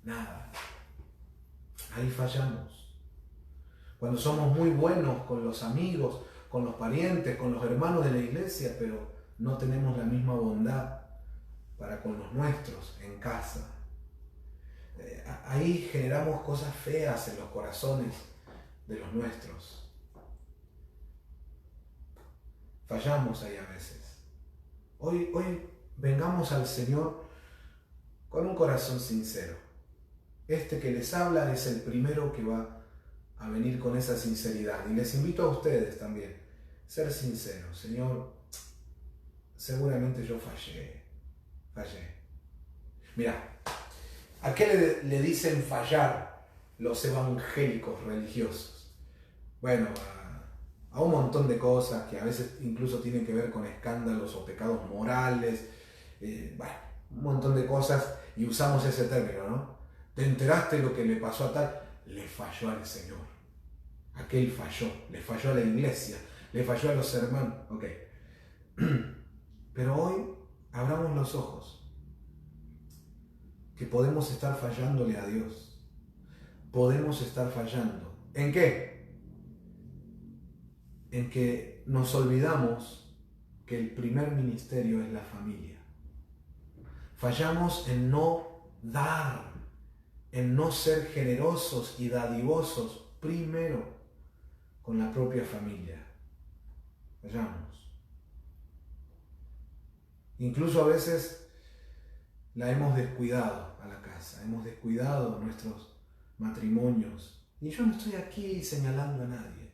nada. Ahí fallamos. Cuando somos muy buenos con los amigos, con los parientes, con los hermanos de la iglesia, pero no tenemos la misma bondad para con los nuestros en casa. Ahí generamos cosas feas en los corazones de los nuestros. Fallamos ahí a veces. Hoy vengamos al Señor con un corazón sincero. Este que les habla es el primero que va a venir con esa sinceridad. Y les invito a ustedes también, ser sinceros. Señor, seguramente yo fallé. Mira, ¿a qué le dicen fallar los evangélicos religiosos? Bueno, a un montón de cosas que a veces incluso tienen que ver con escándalos o pecados morales, un montón de cosas, y usamos ese término, ¿no? ¿Te enteraste lo que le pasó a tal? Le falló al Señor. Aquel falló, le falló a la iglesia, le falló a los hermanos. Ok. Pero hoy abramos los ojos, que podemos estar fallándole a Dios. Podemos estar fallando. ¿En qué? En que nos olvidamos que el primer ministerio es la familia. Fallamos en no dar, en no ser generosos y dadivosos primero con la propia familia. Fallamos. Incluso a veces la hemos descuidado a la casa, hemos descuidado nuestros matrimonios. Y yo no estoy aquí señalando a nadie.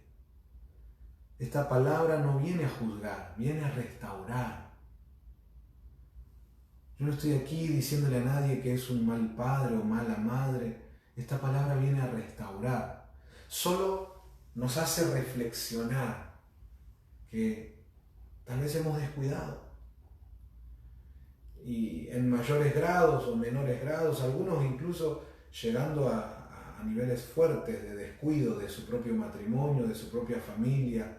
Esta palabra no viene a juzgar, viene a restaurar. Yo no estoy aquí diciéndole a nadie que es un mal padre o mala madre. Esta palabra viene a restaurar. Solo nos hace reflexionar que tal vez hemos descuidado. Y en mayores grados o menores grados, algunos incluso llegando a niveles fuertes de descuido de su propio matrimonio, de su propia familia,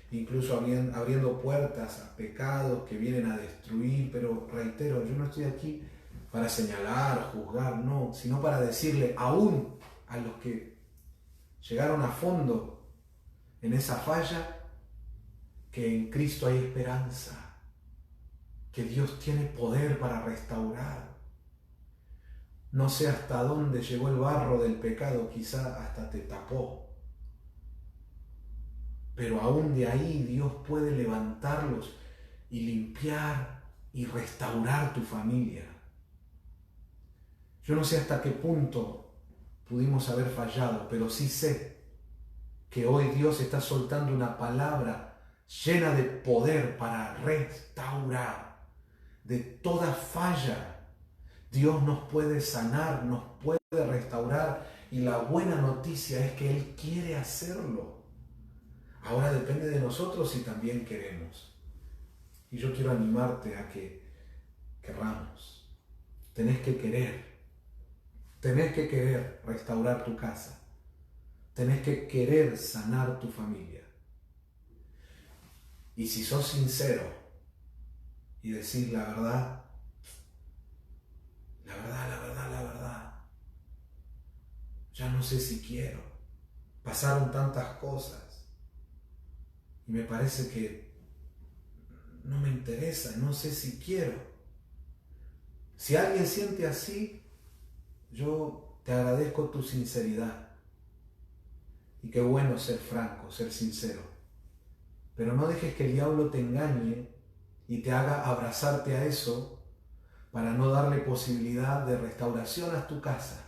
incluso abriendo puertas a pecados que vienen a destruir. Pero reitero, yo no estoy aquí para señalar, juzgar, no, sino para decirle aún a los que llegaron a fondo en esa falla, que en Cristo hay esperanza, que Dios tiene poder para restaurar. No sé hasta dónde llegó el barro del pecado, quizá hasta te tapó. Pero aún de ahí Dios puede levantarlos y limpiar y restaurar tu familia. Yo no sé hasta qué punto pudimos haber fallado, pero sí sé que hoy Dios está soltando una palabra llena de poder para restaurar. De toda falla, Dios nos puede sanar, nos puede restaurar, y la buena noticia es que Él quiere hacerlo. Ahora depende de nosotros si también queremos. Y yo quiero animarte a que querramos. Tenés que querer restaurar tu casa. Tenés que querer sanar tu familia. Y si sos sincero y decir la verdad, ya no sé si quiero. Pasaron tantas cosas y me parece que no me interesa, no sé si quiero. Si alguien siente así, yo te agradezco tu sinceridad. Y qué bueno ser franco, ser sincero. Pero no dejes que el diablo te engañe y te haga abrazarte a eso para no darle posibilidad de restauración a tu casa.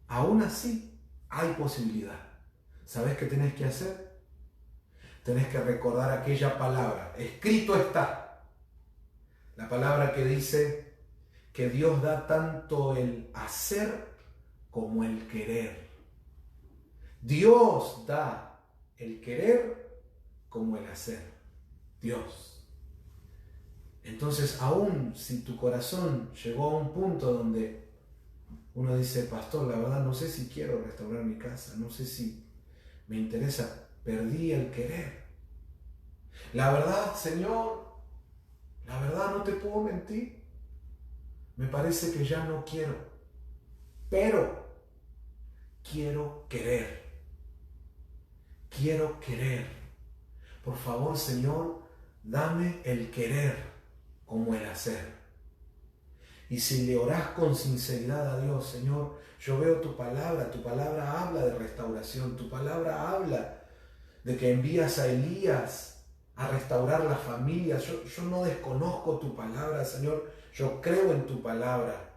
Aún así, hay posibilidad. ¿Sabes qué tenés que hacer? Tenés que recordar aquella palabra. Escrito está. La palabra que dice que Dios da tanto el hacer como el querer. Dios da el querer como el hacer. Dios. Entonces, aún si tu corazón llegó a un punto donde uno dice, pastor, la verdad no sé si quiero restaurar mi casa, no sé si me interesa, perdí el querer. La verdad, Señor, la verdad no te puedo mentir, me parece que ya no quiero, pero quiero querer. Quiero querer. Por favor, Señor, dame el querer como el hacer. Y si le orás con sinceridad a Dios, Señor, yo veo tu palabra habla de restauración, tu palabra habla de que envías a Elías a restaurar las familias. Yo no desconozco tu palabra, Señor, yo creo en tu palabra.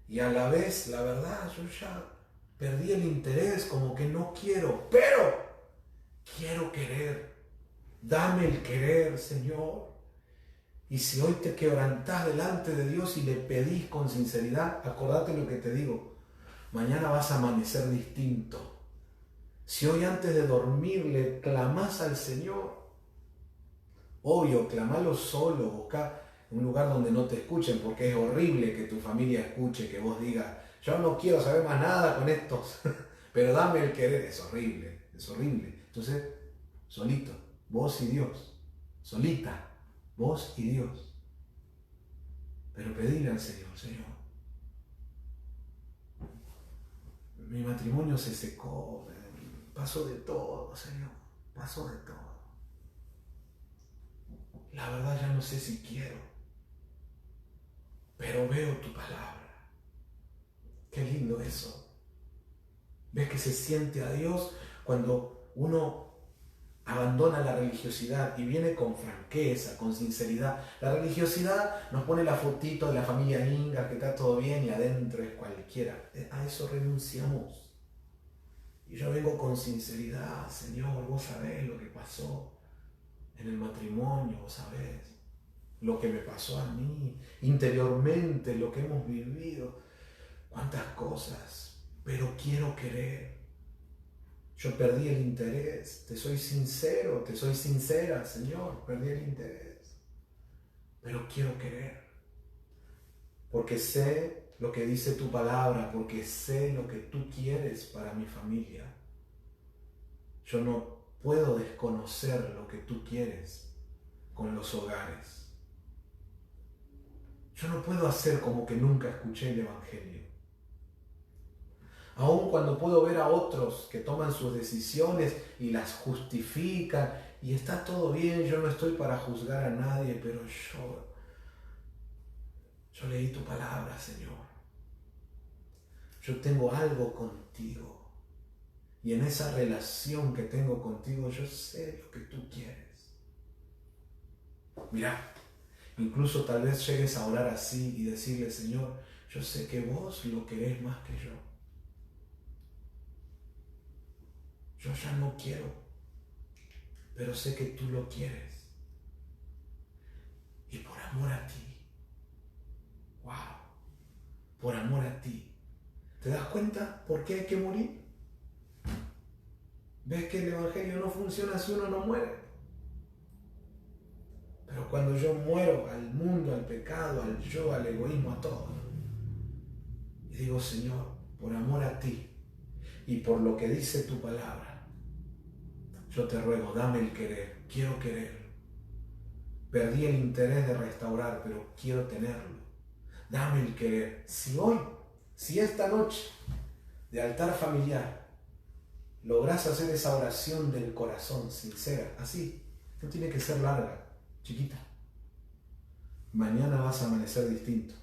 Y a la vez, la verdad, yo ya perdí el interés, como que no quiero, pero quiero querer. Dame el querer, Señor. Y si hoy te quebrantás delante de Dios y le pedís con sinceridad, acordate lo que te digo, mañana vas a amanecer distinto. Si hoy antes de dormir le clamás al Señor, obvio, clamalo solo, busca un lugar donde no te escuchen, porque es horrible que tu familia escuche, que vos digas, yo no quiero saber más nada con estos, pero dame el querer. Es horrible, es horrible. Entonces, solito, vos y Dios, solita, vos y Dios. Pero pedirle al Señor, Señor, mi matrimonio se secó, pasó de todo, Señor, pasó de todo. La verdad ya no sé si quiero, pero veo tu palabra. Qué lindo eso. ¿Ves que se siente a Dios cuando uno abandona la religiosidad y viene con franqueza, con sinceridad? La religiosidad nos pone la fotito de la familia Inga, que está todo bien y adentro es cualquiera. A eso renunciamos. Y yo vengo con sinceridad, Señor, vos sabés lo que pasó en el matrimonio, vos sabés lo que me pasó a mí, interiormente, lo que hemos vivido, cuántas cosas, pero quiero querer. Yo perdí el interés, te soy sincero, te soy sincera, Señor, perdí el interés, pero quiero querer, porque sé lo que dice tu palabra, porque sé lo que tú quieres para mi familia. Yo no puedo desconocer lo que tú quieres con los hogares. Yo no puedo hacer como que nunca escuché el Evangelio. Aun cuando puedo ver a otros que toman sus decisiones y las justifican y está todo bien, yo no estoy para juzgar a nadie, pero yo leí tu palabra, Señor. Yo tengo algo contigo y en esa relación que tengo contigo yo sé lo que tú quieres. Mira, incluso tal vez llegues a orar así y decirle, Señor, yo sé que vos lo querés más que yo. Yo ya no quiero, pero sé que tú lo quieres. Y por amor a ti, wow, por amor a ti, ¿te das cuenta por qué hay que morir? ¿Ves que el Evangelio no funciona si uno no muere? Pero cuando yo muero al mundo, al pecado, al yo, al egoísmo, a todo, y digo, Señor, por amor a ti y por lo que dice tu palabra, yo te ruego, dame el querer, quiero querer. Perdí el interés de restaurar, pero quiero tenerlo. Dame el querer. Si esta noche de altar familiar lográs hacer esa oración del corazón, sincera, así, no tiene que ser larga, chiquita. Mañana vas a amanecer distinto.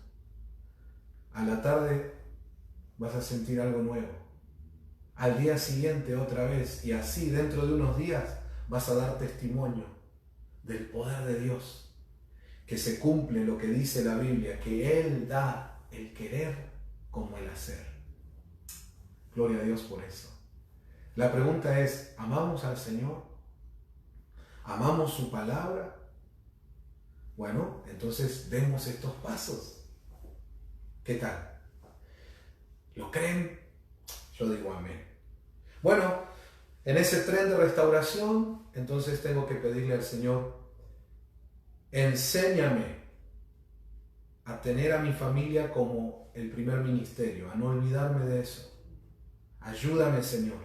a la tarde vas a sentir algo nuevo. Al día siguiente otra vez, y así dentro de unos días vas a dar testimonio del poder de Dios, que se cumple lo que dice la Biblia, que Él da el querer como el hacer. Gloria a Dios por eso. La pregunta es, ¿amamos al Señor? ¿Amamos su palabra? Bueno, entonces demos estos pasos. ¿Qué tal? ¿Lo creen? Yo digo amén. Bueno, en ese tren de restauración, entonces tengo que pedirle al Señor, enséñame a tener a mi familia como el primer ministerio, a no olvidarme de eso. Ayúdame, Señor,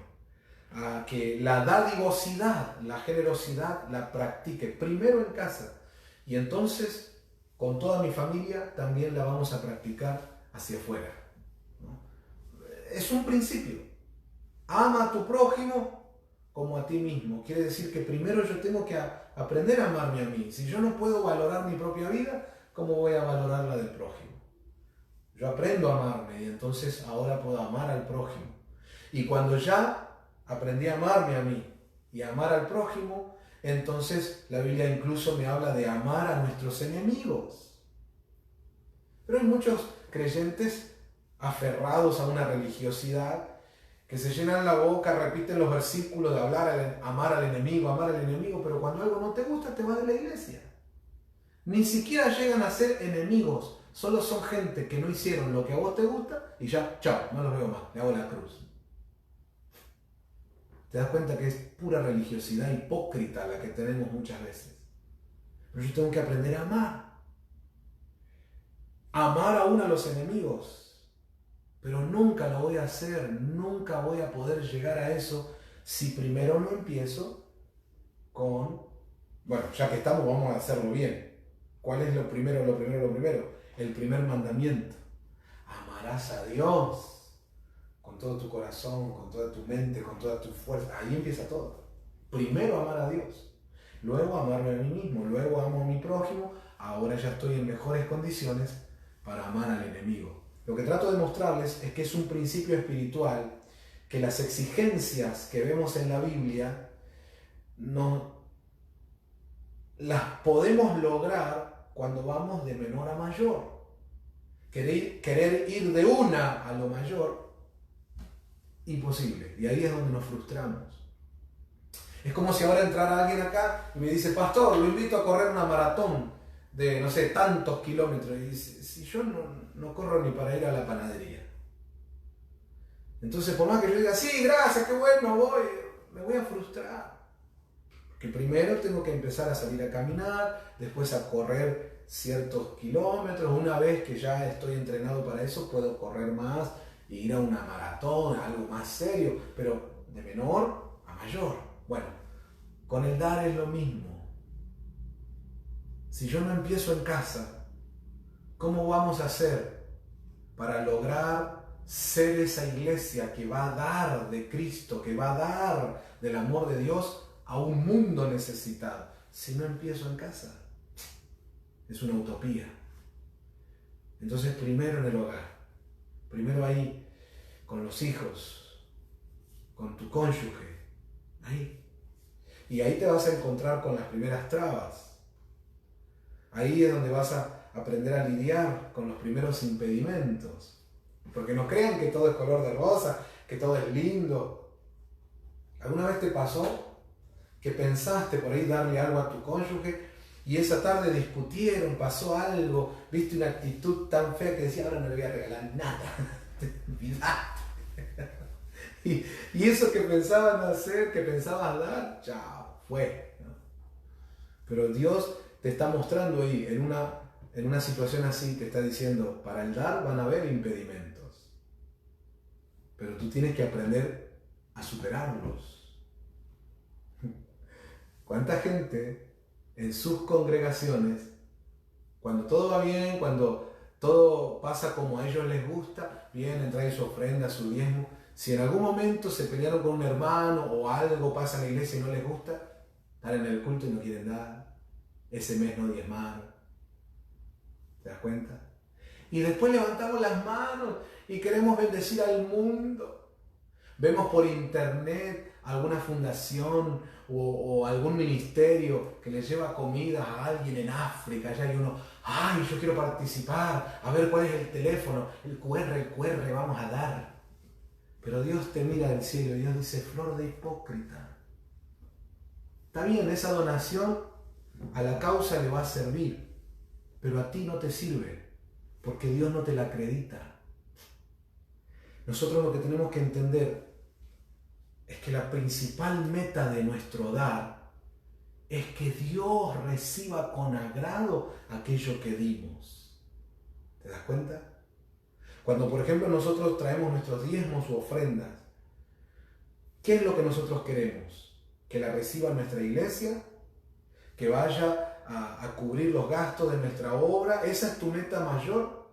a que la dadivosidad, la generosidad la practique primero en casa y entonces con toda mi familia también la vamos a practicar hacia afuera, ¿no? Es un principio. Ama a tu prójimo como a ti mismo. Quiere decir que primero yo tengo que aprender a amarme a mí. Si yo no puedo valorar mi propia vida, ¿cómo voy a valorar la del prójimo? Yo aprendo a amarme y entonces ahora puedo amar al prójimo. Y cuando ya aprendí a amarme a mí y a amar al prójimo, entonces la Biblia incluso me habla de amar a nuestros enemigos. Pero hay muchos creyentes aferrados a una religiosidad que se llenan la boca, repiten los versículos de amar al enemigo, pero cuando algo no te gusta te vas de la iglesia. Ni siquiera llegan a ser enemigos, solo son gente que no hicieron lo que a vos te gusta y ya, chao, no los veo más, le hago la cruz. Te das cuenta que es pura religiosidad hipócrita la que tenemos muchas veces. Pero yo tengo que aprender a amar. Amar aún a los enemigos. Pero nunca lo voy a hacer, nunca voy a poder llegar a eso si primero no empiezo con... Bueno, ya que estamos, vamos a hacerlo bien. ¿Cuál es lo primero? El primer mandamiento. Amarás a Dios con todo tu corazón, con toda tu mente, con toda tu fuerza. Ahí empieza todo. Primero amar a Dios, luego amarme a mí mismo, luego amo a mi prójimo. Ahora ya estoy en mejores condiciones para amar al enemigo. Lo que trato de mostrarles es que es un principio espiritual, que las exigencias que vemos en la Biblia las podemos lograr cuando vamos de menor a mayor. Querer ir de una a lo mayor, imposible. Y ahí es donde nos frustramos. Es como si ahora entrara alguien acá y me dice, pastor, lo invito a correr una maratón de, no sé, tantos kilómetros. Y dice, si yo no corro ni para ir a la panadería. Entonces, por más que yo diga, sí, gracias, qué bueno, me voy a frustrar. Porque primero tengo que empezar a salir a caminar, después a correr ciertos kilómetros. Una vez que ya estoy entrenado para eso, puedo correr más e ir a una maratón, a algo más serio, pero de menor a mayor. Bueno, con el dar es lo mismo. Si yo no empiezo en casa, ¿cómo vamos a hacer para lograr ser esa iglesia que va a dar de Cristo, que va a dar del amor de Dios a un mundo necesitado? Si no empiezo en casa, es una utopía. Entonces, primero en el hogar, primero ahí, con los hijos, con tu cónyuge, ahí. Y ahí te vas a encontrar con las primeras trabas. Ahí es donde vas a aprender a lidiar con los primeros impedimentos. Porque no crean que todo es color de rosa, que todo es lindo. ¿Alguna vez te pasó que pensaste por ahí darle algo a tu cónyuge y esa tarde discutieron, pasó algo, viste una actitud tan fea que decía, ahora no le voy a regalar nada? Te olvidaste. Y eso que pensaban hacer, que pensabas dar, chao, fue, ¿no? Pero Dios te está mostrando ahí, en una situación así, te está diciendo, para el dar van a haber impedimentos. Pero tú tienes que aprender a superarlos. ¿Cuánta gente en sus congregaciones, cuando todo va bien, cuando todo pasa como a ellos les gusta, vienen, traen su ofrenda, su diezmo? Si en algún momento se pelearon con un hermano o algo pasa en la iglesia y no les gusta, están en el culto y no quieren dar, ese mes no diezmaron. ¿Te das cuenta? Y después levantamos las manos y queremos bendecir al mundo. Vemos por internet alguna fundación o algún ministerio que le lleva comida a alguien en África. Allá hay uno, ay, yo quiero participar, a ver cuál es el teléfono, el QR, vamos a dar. Pero Dios te mira del cielo y Dios dice, flor de hipócrita. Está bien, esa donación a la causa le va a servir, pero a ti no te sirve, porque Dios no te la acredita. Nosotros lo que tenemos que entender es que la principal meta de nuestro dar es que Dios reciba con agrado aquello que dimos. ¿Te das cuenta? Cuando, por ejemplo, nosotros traemos nuestros diezmos u ofrendas, ¿qué es lo que nosotros queremos? ¿Que la reciba nuestra iglesia? ¿Que vaya a cubrir los gastos de nuestra obra? ¿Esa es tu meta mayor?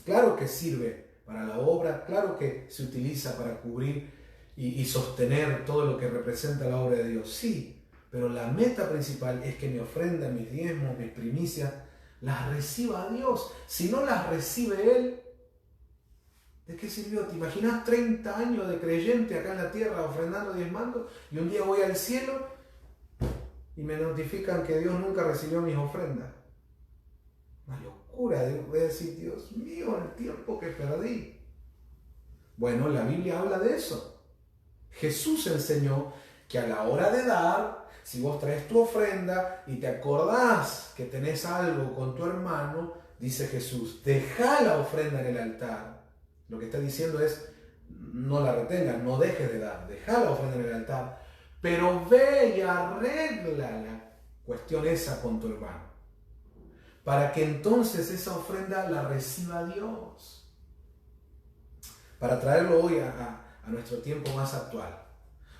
Claro que sirve para la obra, claro que se utiliza para cubrir y sostener todo lo que representa la obra de Dios. Sí, pero la meta principal es que mi ofrenda, mis diezmos, mis primicias, las reciba Dios. Si no las recibe Él, ¿de qué sirvió? ¿Te imaginas 30 años de creyente acá en la tierra ofrendando, diezmando, y un día voy al cielo y me notifican que Dios nunca recibió mis ofrendas? Una locura. Voy a decir, Dios mío, el tiempo que perdí. Bueno, la Biblia habla de eso. Jesús enseñó que a la hora de dar, si vos traes tu ofrenda y te acordás que tenés algo con tu hermano, dice Jesús, dejá la ofrenda en el altar. Lo que está diciendo es, no la retengas, no dejes de dar, dejá la ofrenda en el altar, pero ve y arregla la cuestión esa con tu hermano, para que entonces esa ofrenda la reciba Dios. Para traerlo hoy a nuestro tiempo más actual.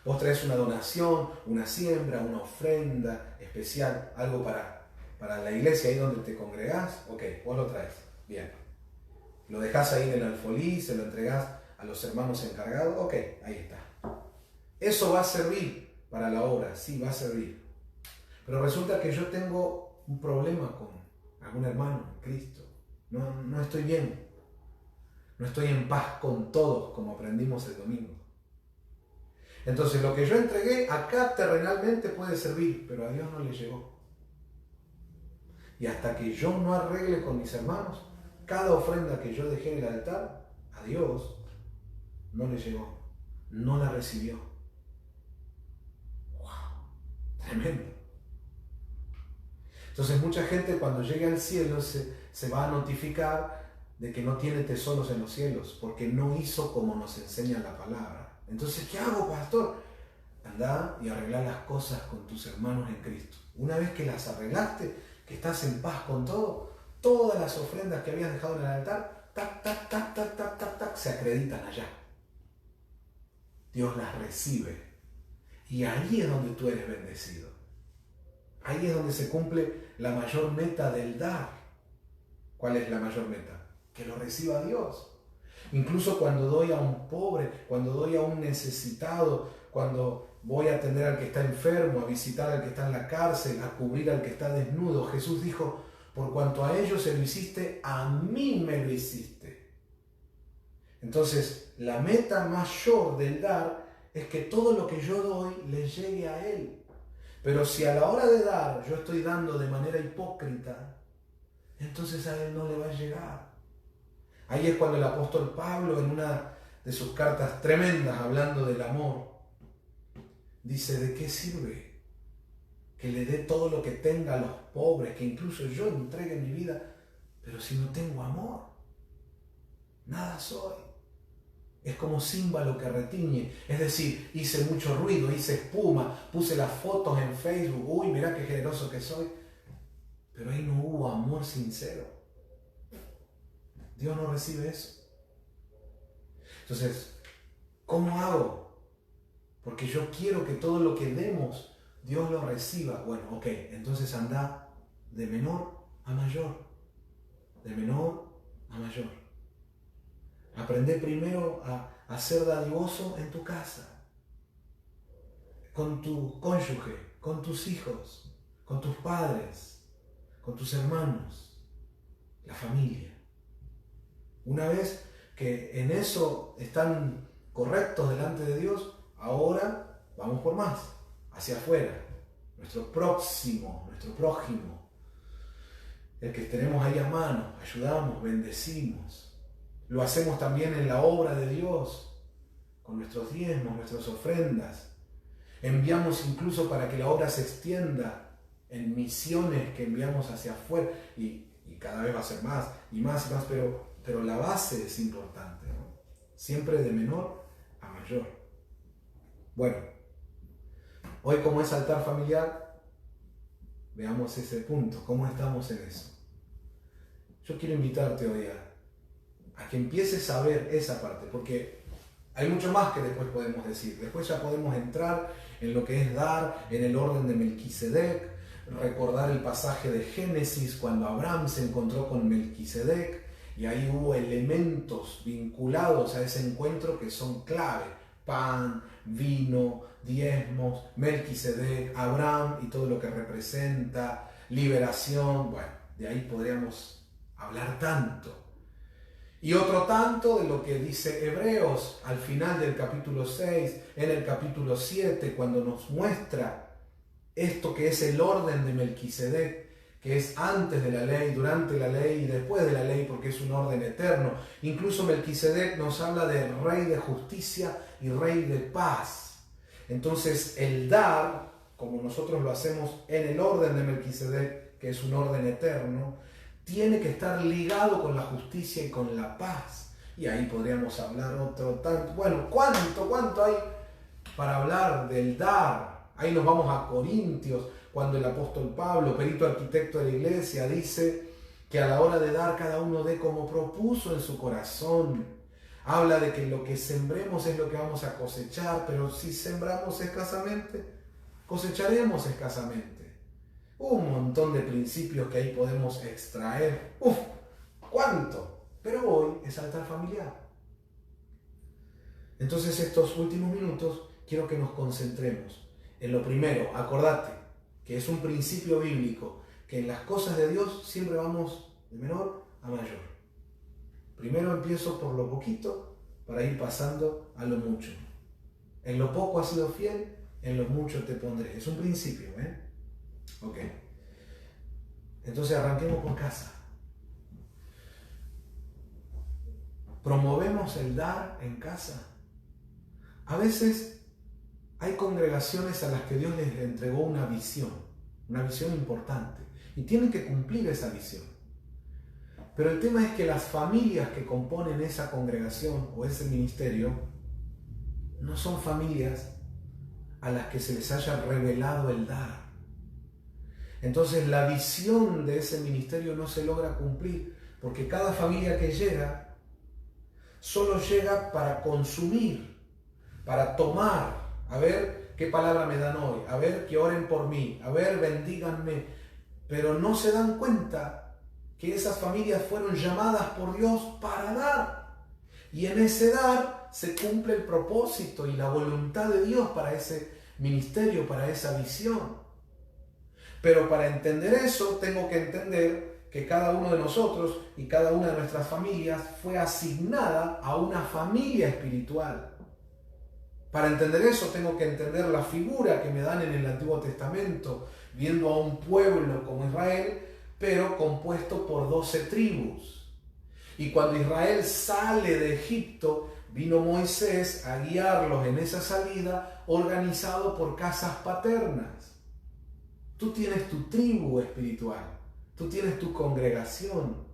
Vos traes una donación, una siembra, una ofrenda especial, algo para la iglesia ahí donde te congregás. Ok, vos lo traes. Bien. Lo dejás ahí en el alfolí, se lo entregás a los hermanos encargados. Ok, ahí está. Eso va a servir para la obra, sí, va a servir. Pero resulta que yo tengo un problema con algún hermano en Cristo. No estoy bien. No estoy en paz con todos, como aprendimos el domingo. Entonces, lo que yo entregué acá terrenalmente puede servir, pero a Dios no le llegó. Y hasta que yo no arregle con mis hermanos, cada ofrenda que yo dejé en el altar, a Dios no le llegó. No la recibió. ¡Wow! Tremendo. Entonces, mucha gente cuando llegue al cielo se va a notificar de que no tiene tesoros en los cielos, porque no hizo como nos enseña la palabra. Entonces, ¿qué hago, pastor? Andá y arreglá las cosas con tus hermanos en Cristo. Una vez que las arreglaste, que estás en paz con todo, todas las ofrendas que habías dejado en el altar, se acreditan allá. Dios las recibe. Y ahí es donde tú eres bendecido. Ahí es donde se cumple la mayor meta del dar. ¿Cuál es la mayor meta? Que lo reciba Dios. Incluso cuando doy a un pobre, cuando doy a un necesitado, cuando voy a atender al que está enfermo, a visitar al que está en la cárcel, a cubrir al que está desnudo, Jesús dijo, por cuanto a ellos se lo hiciste, a mí me lo hiciste. Entonces, la meta mayor del dar es que todo lo que yo doy le llegue a Él. Pero si a la hora de dar yo estoy dando de manera hipócrita, entonces a Él no le va a llegar. Ahí es cuando el apóstol Pablo, en una de sus cartas tremendas, hablando del amor, dice, ¿de qué sirve que le dé todo lo que tenga a los pobres, que incluso yo entregue mi vida, pero si no tengo amor, nada soy? Es como címbalo que retiñe, es decir, hice mucho ruido, hice espuma, puse las fotos en Facebook, uy, mirá qué generoso que soy, pero ahí no hubo amor sincero. Dios no recibe eso. Entonces, ¿cómo hago? Porque yo quiero que todo lo que demos, Dios lo reciba. Bueno, ok, entonces anda de menor a mayor. De menor a mayor. Aprende primero a ser dadivoso en tu casa, con tu cónyuge, con tus hijos, con tus padres, con tus hermanos, la familia. Una vez que en eso están correctos delante de Dios, ahora vamos por más, hacia afuera, nuestro próximo, nuestro prójimo, el que tenemos ahí a mano, ayudamos, bendecimos. Lo hacemos también en la obra de Dios, con nuestros diezmos, nuestras ofrendas. Enviamos incluso para que la obra se extienda en misiones que enviamos hacia afuera, y cada vez va a ser más y más y más, pero la base es importante, ¿no? Siempre de menor a mayor. Bueno, hoy como es altar familiar, veamos ese punto, cómo estamos en eso. Yo quiero invitarte hoy a que empieces a ver esa parte, porque hay mucho más que después podemos decir. Después ya podemos entrar en lo que es dar, en el orden de Melquisedec, recordar el pasaje de Génesis cuando Abraham se encontró con Melquisedec, y ahí hubo elementos vinculados a ese encuentro que son clave: pan, vino, diezmos, Melquisedec, Abraham y todo lo que representa, liberación. Bueno, de ahí podríamos hablar tanto. Y otro tanto de lo que dice Hebreos al final del capítulo 6, en el capítulo 7, cuando nos muestra esto que es el orden de Melquisedec, que es antes de la ley, durante la ley y después de la ley, porque es un orden eterno. Incluso Melquisedec nos habla de rey de justicia y rey de paz. Entonces el dar, como nosotros lo hacemos en el orden de Melquisedec, que es un orden eterno, tiene que estar ligado con la justicia y con la paz. Y ahí podríamos hablar otro tanto. Bueno, ¿cuánto hay para hablar del dar? Ahí nos vamos a Corintios, cuando el apóstol Pablo, perito arquitecto de la iglesia, dice que a la hora de dar cada uno dé como propuso en su corazón. Habla de que lo que sembremos es lo que vamos a cosechar, pero si sembramos escasamente, cosecharemos escasamente. Un montón de principios que ahí podemos extraer. ¡Uf! ¿Cuánto? Pero hoy es altar familiar. Entonces estos últimos minutos quiero que nos concentremos en lo primero. Acordate que es un principio bíblico, que en las cosas de Dios siempre vamos de menor a mayor. Primero empiezo por lo poquito para ir pasando a lo mucho. En lo poco has sido fiel, en lo mucho te pondré. Es un principio, ¿eh? Ok. Entonces arranquemos por casa. ¿Promovemos el dar en casa? A veces hay congregaciones a las que Dios les entregó una visión importante, y tienen que cumplir esa visión. Pero el tema es que las familias que componen esa congregación o ese ministerio no son familias a las que se les haya revelado el dar. Entonces la visión de ese ministerio no se logra cumplir, porque cada familia que llega solo llega para consumir, para tomar. A ver qué palabra me dan hoy, a ver que oren por mí, a ver bendíganme, pero no se dan cuenta que esas familias fueron llamadas por Dios para dar, y en ese dar se cumple el propósito y la voluntad de Dios para ese ministerio, para esa visión. Pero para entender eso tengo que entender que cada uno de nosotros y cada una de nuestras familias fue asignada a una familia espiritual. Para entender eso tengo que entender la figura que me dan en el Antiguo Testamento, viendo a un pueblo como Israel, pero compuesto por 12 tribus. Y cuando Israel sale de Egipto, vino Moisés a guiarlos en esa salida, organizado por casas paternas. Tú tienes tu tribu espiritual, tú tienes tu congregación.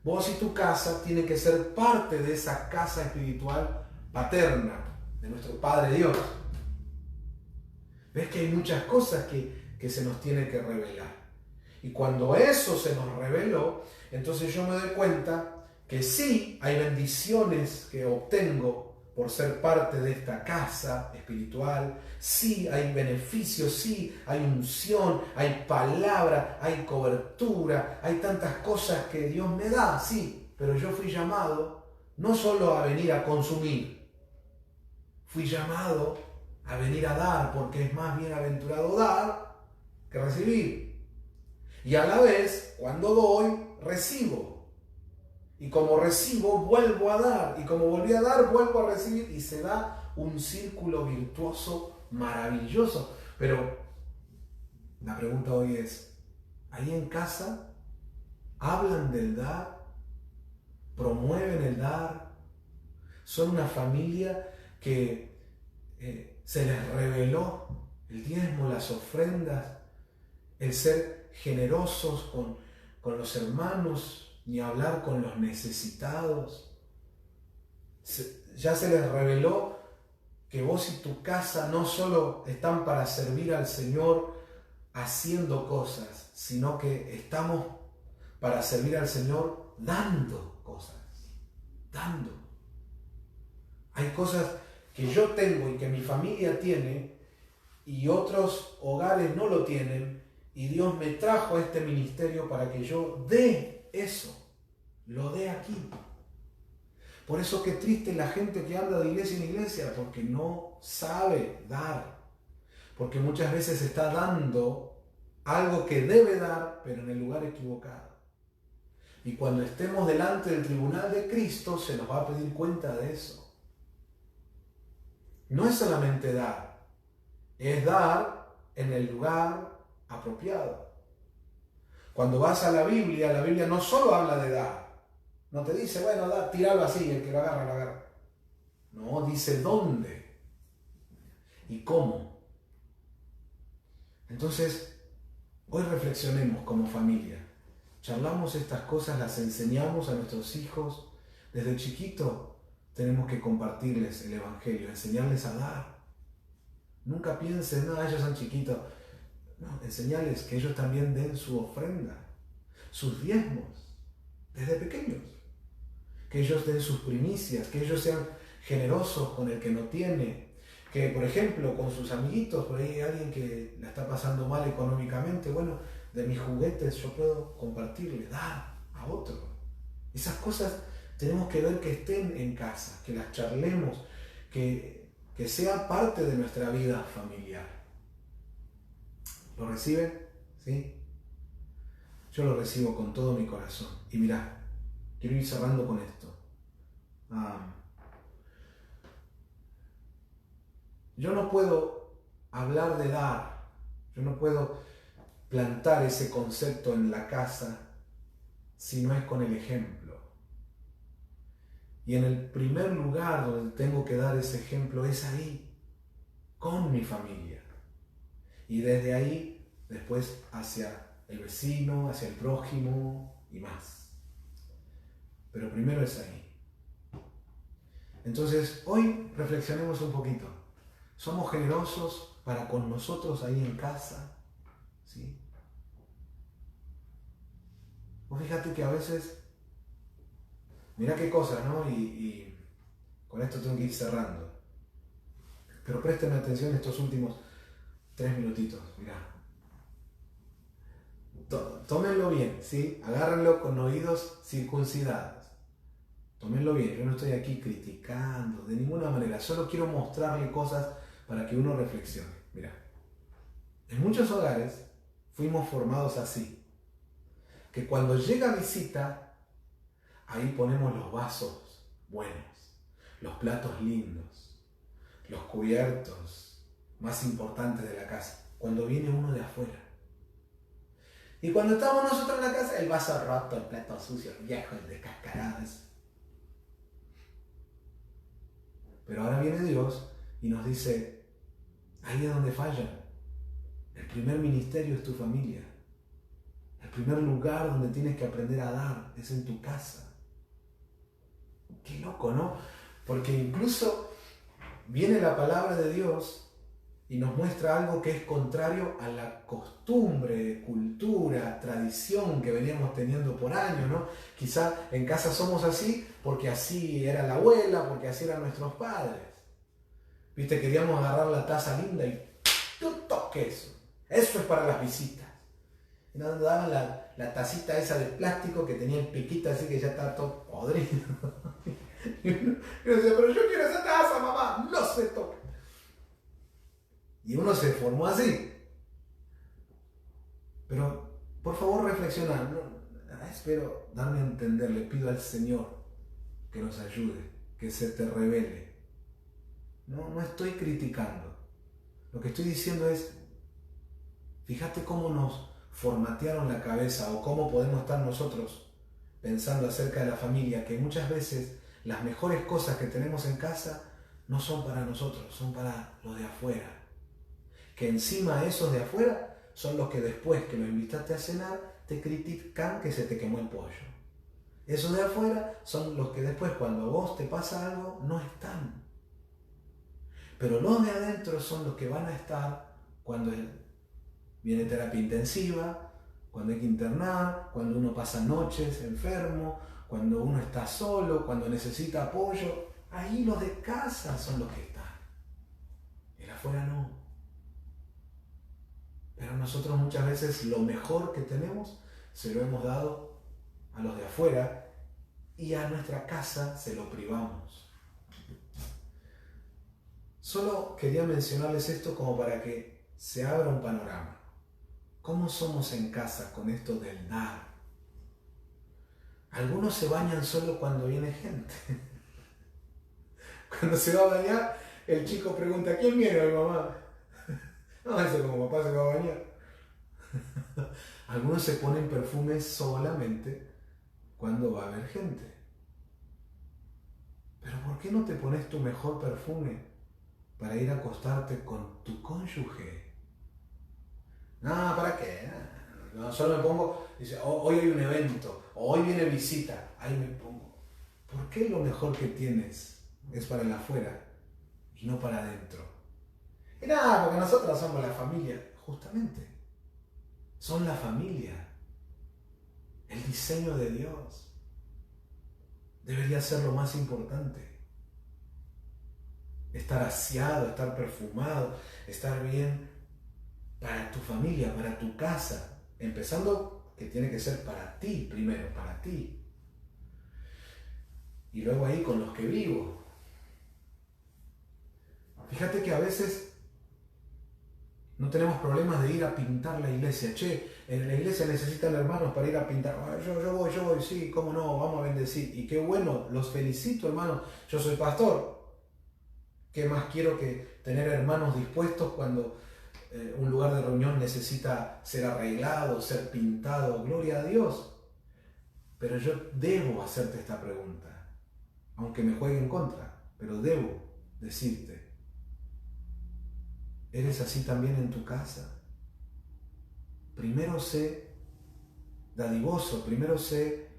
Vos y tu casa tienen que ser parte de esa casa espiritual paterna de nuestro Padre Dios. ¿Ves que hay muchas cosas que se nos tiene que revelar? Y cuando eso se nos reveló, entonces yo me doy cuenta que sí hay bendiciones que obtengo por ser parte de esta casa espiritual, sí hay beneficios, sí hay unción, hay palabra, hay cobertura, hay tantas cosas que Dios me da, sí, pero yo fui llamado no solo a venir a consumir, fui llamado a venir a dar, porque es más bienaventurado dar que recibir. Y a la vez, cuando doy, recibo. Y como recibo, vuelvo a dar. Y como volví a dar, vuelvo a recibir. Y se da un círculo virtuoso maravilloso. Pero la pregunta hoy es, ¿ahí en casa hablan del dar? ¿Promueven el dar? ¿Son una familia que se les reveló el diezmo, las ofrendas, el ser generosos con los hermanos, ni hablar con los necesitados? Ya se les reveló que vos y tu casa no solo están para servir al Señor haciendo cosas, sino que estamos para servir al Señor dando cosas, dando. Hay cosas que yo tengo y que mi familia tiene y otros hogares no lo tienen, y Dios me trajo a este ministerio para que yo dé eso, lo dé aquí. Por eso qué triste la gente que anda de iglesia en iglesia, porque no sabe dar, porque muchas veces está dando algo que debe dar, pero en el lugar equivocado. Y cuando estemos delante del tribunal de Cristo, se nos va a pedir cuenta de eso. No es solamente dar, es dar en el lugar apropiado. Cuando vas a la Biblia no solo habla de dar. No te dice, bueno, da, tíralo así, el que lo agarra, lo agarra. No, dice dónde y cómo. Entonces, hoy reflexionemos como familia. Charlamos estas cosas, las enseñamos a nuestros hijos. Desde chiquito tenemos que compartirles el Evangelio, enseñarles a dar. Nunca piensen, no, ellos son chiquitos. No, enseñarles que ellos también den su ofrenda, sus diezmos, desde pequeños. Que ellos den sus primicias, que ellos sean generosos con el que no tiene. Que, por ejemplo, con sus amiguitos, por ahí hay alguien que la está pasando mal económicamente, bueno, de mis juguetes yo puedo compartirle, dar a otro. Esas cosas tenemos que ver que estén en casa, que las charlemos, que sea parte de nuestra vida familiar. ¿Lo reciben? ¿Sí? Yo lo recibo con todo mi corazón. Y mirá, quiero ir cerrando con esto. Yo no puedo hablar de dar, yo no puedo plantar ese concepto en la casa si no es con el ejemplo. Y en el primer lugar donde tengo que dar ese ejemplo es ahí, con mi familia. Y desde ahí, después hacia el vecino, hacia el prójimo y más. Pero primero es ahí. Entonces, hoy reflexionemos un poquito. ¿Somos generosos para con nosotros ahí en casa? ¿Sí? Vos fíjate que a veces, mirá qué cosas, ¿no? Y con esto tengo que ir cerrando. Pero préstenme atención estos últimos 3 minutitos, mirá. Tómenlo bien, ¿sí? Agárrenlo con oídos circuncidados. Tómenlo bien, yo no estoy aquí criticando de ninguna manera, solo quiero mostrarle cosas para que uno reflexione. Mirá, en muchos hogares fuimos formados así, que cuando llega visita, ahí ponemos los vasos buenos, los platos lindos, los cubiertos más importantes de la casa, cuando viene uno de afuera. Y cuando estamos nosotros en la casa, el vaso roto, el plato sucio, el viejo, el descascarado. Pero ahora viene Dios y nos dice, ahí es donde fallan. El primer ministerio es tu familia. El primer lugar donde tienes que aprender a dar es en tu casa. Qué loco, ¿no? Porque incluso viene la palabra de Dios y nos muestra algo que es contrario a la costumbre, cultura, tradición que veníamos teniendo por años, ¿no? Quizá en casa somos así porque así era la abuela, porque así eran nuestros padres. ¿Viste? Queríamos agarrar la taza linda y tú toques eso. Eso es para las visitas. Y nos daban la tacita esa de plástico que tenía el piquito así que ya estaba todo podrido. Y uno decía, pero yo quiero esa taza, mamá, no se toca. Y uno se formó así. Pero, por favor, reflexiona. espero darme a entender, le pido al Señor que nos ayude, que se te revele. No estoy criticando. Lo que estoy diciendo es, fíjate cómo nos formatearon la cabeza o cómo podemos estar nosotros pensando acerca de la familia, que muchas veces las mejores cosas que tenemos en casa no son para nosotros, son para los de afuera. Que encima esos de afuera son los que después que los invitaste a cenar te critican que se te quemó el pollo. Esos de afuera son los que después cuando a vos te pasa algo no están. Pero los de adentro son los que van a estar cuando viene terapia intensiva, cuando hay que internar, cuando uno pasa noches enfermo, cuando uno está solo, cuando necesita apoyo. Ahí los de casa son los que están. El afuera no. Pero nosotros muchas veces lo mejor que tenemos se lo hemos dado a los de afuera y a nuestra casa se lo privamos. Solo quería mencionarles esto como para que se abra un panorama. ¿Cómo somos en casa con esto del dar? Algunos se bañan solo cuando viene gente. Cuando se va a bañar, el chico pregunta, ¿quién viene hoy, mamá? No, eso como papá se va a bañar. Algunos se ponen perfumes solamente cuando va a haber gente. Pero ¿por qué no te pones tu mejor perfume para ir a acostarte con tu cónyuge? No, ¿para qué? No, solo me pongo, dice, hoy hay un evento, o hoy viene visita, ahí me pongo. ¿Por qué lo mejor que tienes es para el afuera y no para adentro? Y nada, porque nosotros somos la familia, justamente. Son la familia. El diseño de Dios debería ser lo más importante. Estar aseado, estar perfumado, estar bien para tu familia, para tu casa. Empezando que tiene que ser para ti primero, para ti. Y luego ahí con los que vivo. Fíjate que a veces no tenemos problemas de ir a pintar la iglesia. Che, en la iglesia necesitan hermanos para ir a pintar. Yo voy, sí, cómo no, vamos a bendecir. Y qué bueno, los felicito, hermanos. Yo soy pastor. ¿Qué más quiero que tener hermanos dispuestos cuando un lugar de reunión necesita ser arreglado, ser pintado? Gloria a Dios. Pero yo debo hacerte esta pregunta, aunque me juegue en contra, pero debo decirte, ¿eres así también en tu casa? Primero sé dadivoso, primero sé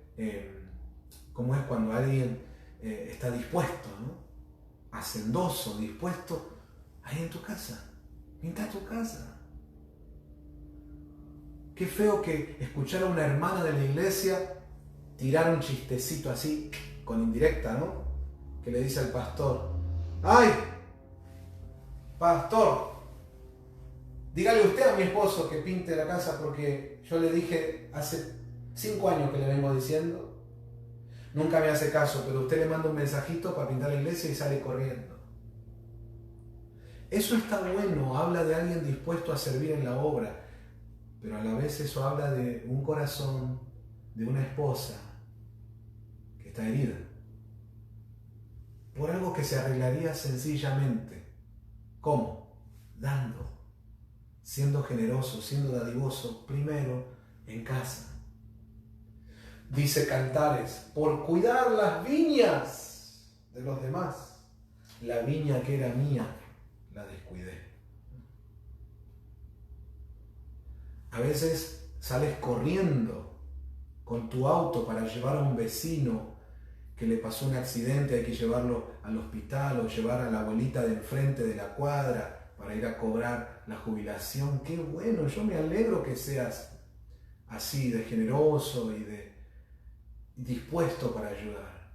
cómo es cuando alguien está dispuesto, ¿no? Hacendoso, dispuesto, ahí en tu casa. Pinta tu casa. Qué feo que escuchar a una hermana de la iglesia tirar un chistecito así, con indirecta, ¿no? Que le dice al pastor, ¡ay! Pastor, dígale usted a mi esposo que pinte la casa porque yo le dije hace 5 años que le vengo diciendo. Nunca me hace caso, pero usted le manda un mensajito para pintar la iglesia y sale corriendo. Eso está bueno, habla de alguien dispuesto a servir en la obra, pero a la vez eso habla de un corazón, de una esposa que está herida. Por algo que se arreglaría sencillamente. ¿Cómo? Dando, siendo generoso, siendo dadivoso, primero en casa. Dice Cantares, por cuidar las viñas de los demás, la viña que era mía, la descuidé. A veces sales corriendo con tu auto para llevar a un vecino que le pasó un accidente, hay que llevarlo al hospital o llevar a la abuelita de enfrente de la cuadra para ir a cobrar la jubilación. Qué bueno, yo me alegro que seas así de generoso y de dispuesto para ayudar.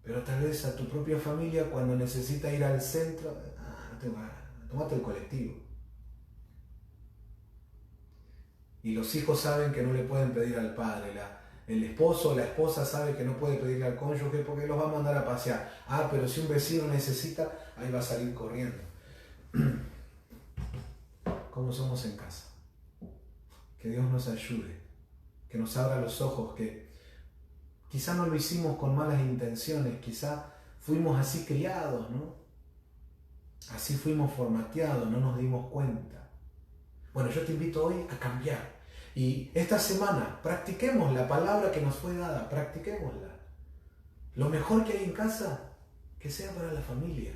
Pero tal vez a tu propia familia cuando necesita ir al centro, no tengo ganas, tomate el colectivo. Y los hijos saben que no le pueden pedir al padre, el esposo o la esposa sabe que no puede pedirle al cónyuge porque los va a mandar a pasear. Pero si un vecino necesita, ahí va a salir corriendo. ¿Cómo somos en casa? Que Dios nos ayude que nos abra los ojos, que quizá no lo hicimos con malas intenciones, quizá fuimos así criados, ¿no? Así fuimos formateados, no nos dimos cuenta. Bueno, yo te invito hoy a cambiar. Y esta semana practiquemos la palabra que nos fue dada, practiquémosla. Lo mejor que hay en casa, que sea para la familia.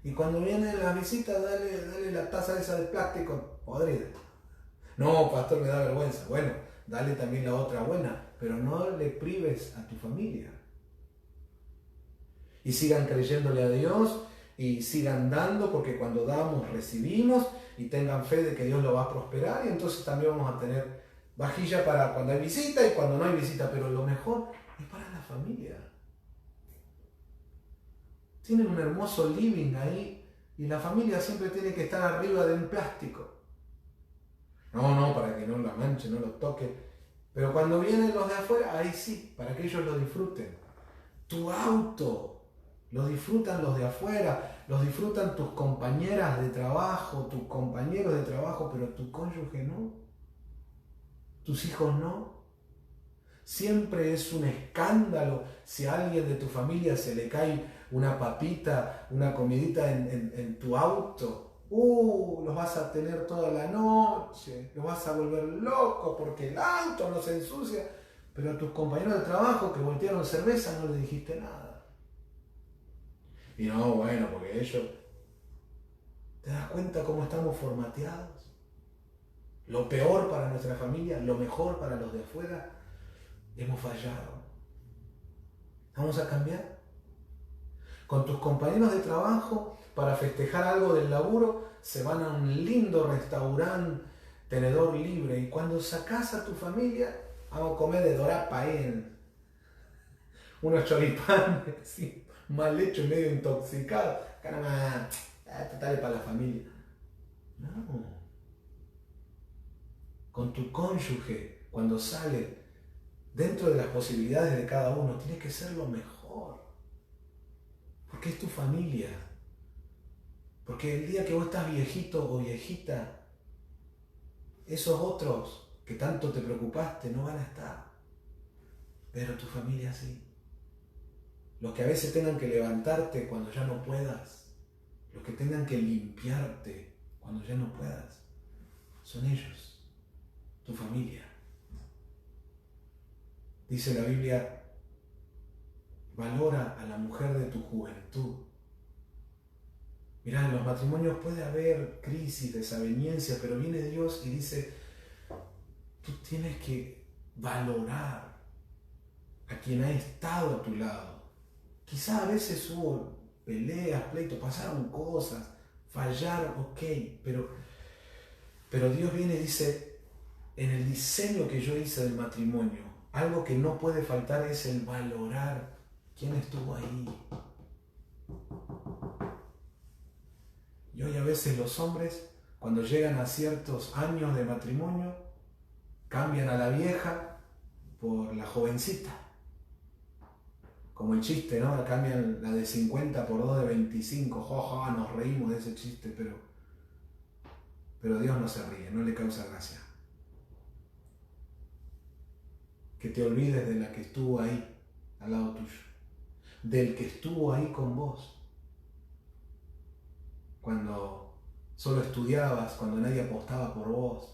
Y cuando vienen las visitas, dale la taza esa de plástico podrida. No, pastor, me da vergüenza. Bueno, dale también la otra buena, pero no le prives a tu familia. Y sigan creyéndole a Dios y sigan dando, porque cuando damos, recibimos, y tengan fe de que Dios lo va a prosperar, y entonces también vamos a tener vajilla para cuando hay visita y cuando no hay visita, pero lo mejor es para la familia. Tienen un hermoso living ahí y la familia siempre tiene que estar arriba de un plástico. No, para que no la manche, no lo toque. Pero cuando vienen los de afuera, ahí sí, para que ellos lo disfruten. Tu auto lo disfrutan los de afuera, los disfrutan tus compañeras de trabajo, tus compañeros de trabajo, pero tu cónyuge no. Tus hijos no. Siempre es un escándalo si a alguien de tu familia se le cae una papita, una comidita en tu auto. Los vas a tener toda la noche, los vas a volver locos porque el auto no se ensucia. Pero a tus compañeros de trabajo que voltearon cerveza no le dijiste nada. Y no, bueno, porque ellos... ¿Te das cuenta cómo estamos formateados? Lo peor para nuestra familia, lo mejor para los de afuera. Hemos fallado. ¿Vamos a cambiar? Con tus compañeros de trabajo, para festejar algo del laburo, se van a un lindo restaurante, tenedor libre. Y cuando sacás a tu familia, vamos a comer de dorapa unos choripanes, ¿sí? Mal hecho y medio intoxicado. Caramba, total para la familia. No. Con tu cónyuge, cuando sale, dentro de las posibilidades de cada uno, tiene que ser lo mejor. Porque es tu familia. Porque el día que vos estás viejito o viejita, esos otros que tanto te preocupaste no van a estar. Pero tu familia sí. Los que a veces tengan que levantarte cuando ya no puedas, los que tengan que limpiarte cuando ya no puedas, son ellos, tu familia. Dice la Biblia, valora a la mujer de tu juventud. Mirá, en los matrimonios puede haber crisis, desaveniencias, pero viene Dios y dice, tú tienes que valorar a quien ha estado a tu lado. Quizá a veces hubo peleas, pleitos, pasaron cosas, fallaron, ok, pero Dios viene y dice, en el diseño que yo hice del matrimonio, algo que no puede faltar es el valorar quién estuvo ahí. Y hoy a veces los hombres, cuando llegan a ciertos años de matrimonio, cambian a la vieja por la jovencita. Como el chiste, ¿no? Cambian la de 50 por 2 de 25. Joja, nos reímos de ese chiste, pero Dios no se ríe, no le causa gracia. Que te olvides de la que estuvo ahí, al lado tuyo. Del que estuvo ahí con vos. Cuando solo estudiabas, cuando nadie apostaba por vos.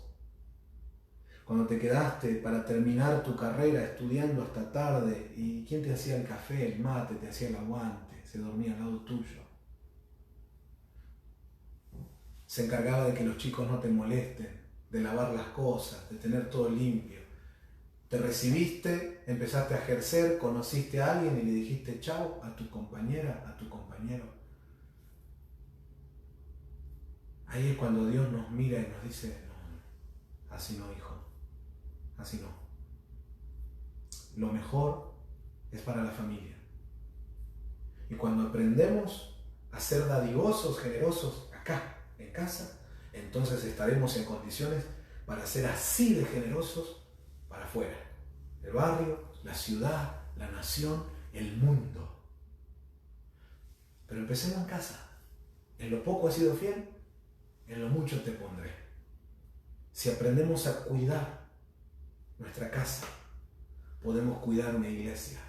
Cuando te quedaste para terminar tu carrera estudiando hasta tarde y quién te hacía el café, el mate, te hacía el aguante, se dormía al lado tuyo. Se encargaba de que los chicos no te molesten, de lavar las cosas, de tener todo limpio. Te recibiste, empezaste a ejercer, conociste a alguien y le dijiste chao a tu compañera, a tu compañero. Ahí es cuando Dios nos mira y nos dice, no, así no, hijo. Así no. Lo mejor es para la familia. Y cuando aprendemos a ser dadivosos, generosos acá, en casa, entonces estaremos en condiciones para ser así de generosos para afuera. El barrio, la ciudad, la nación, el mundo. Pero empecemos en casa. En lo poco has sido fiel, en lo mucho te pondré. Si aprendemos a cuidar nuestra casa, podemos cuidar una iglesia.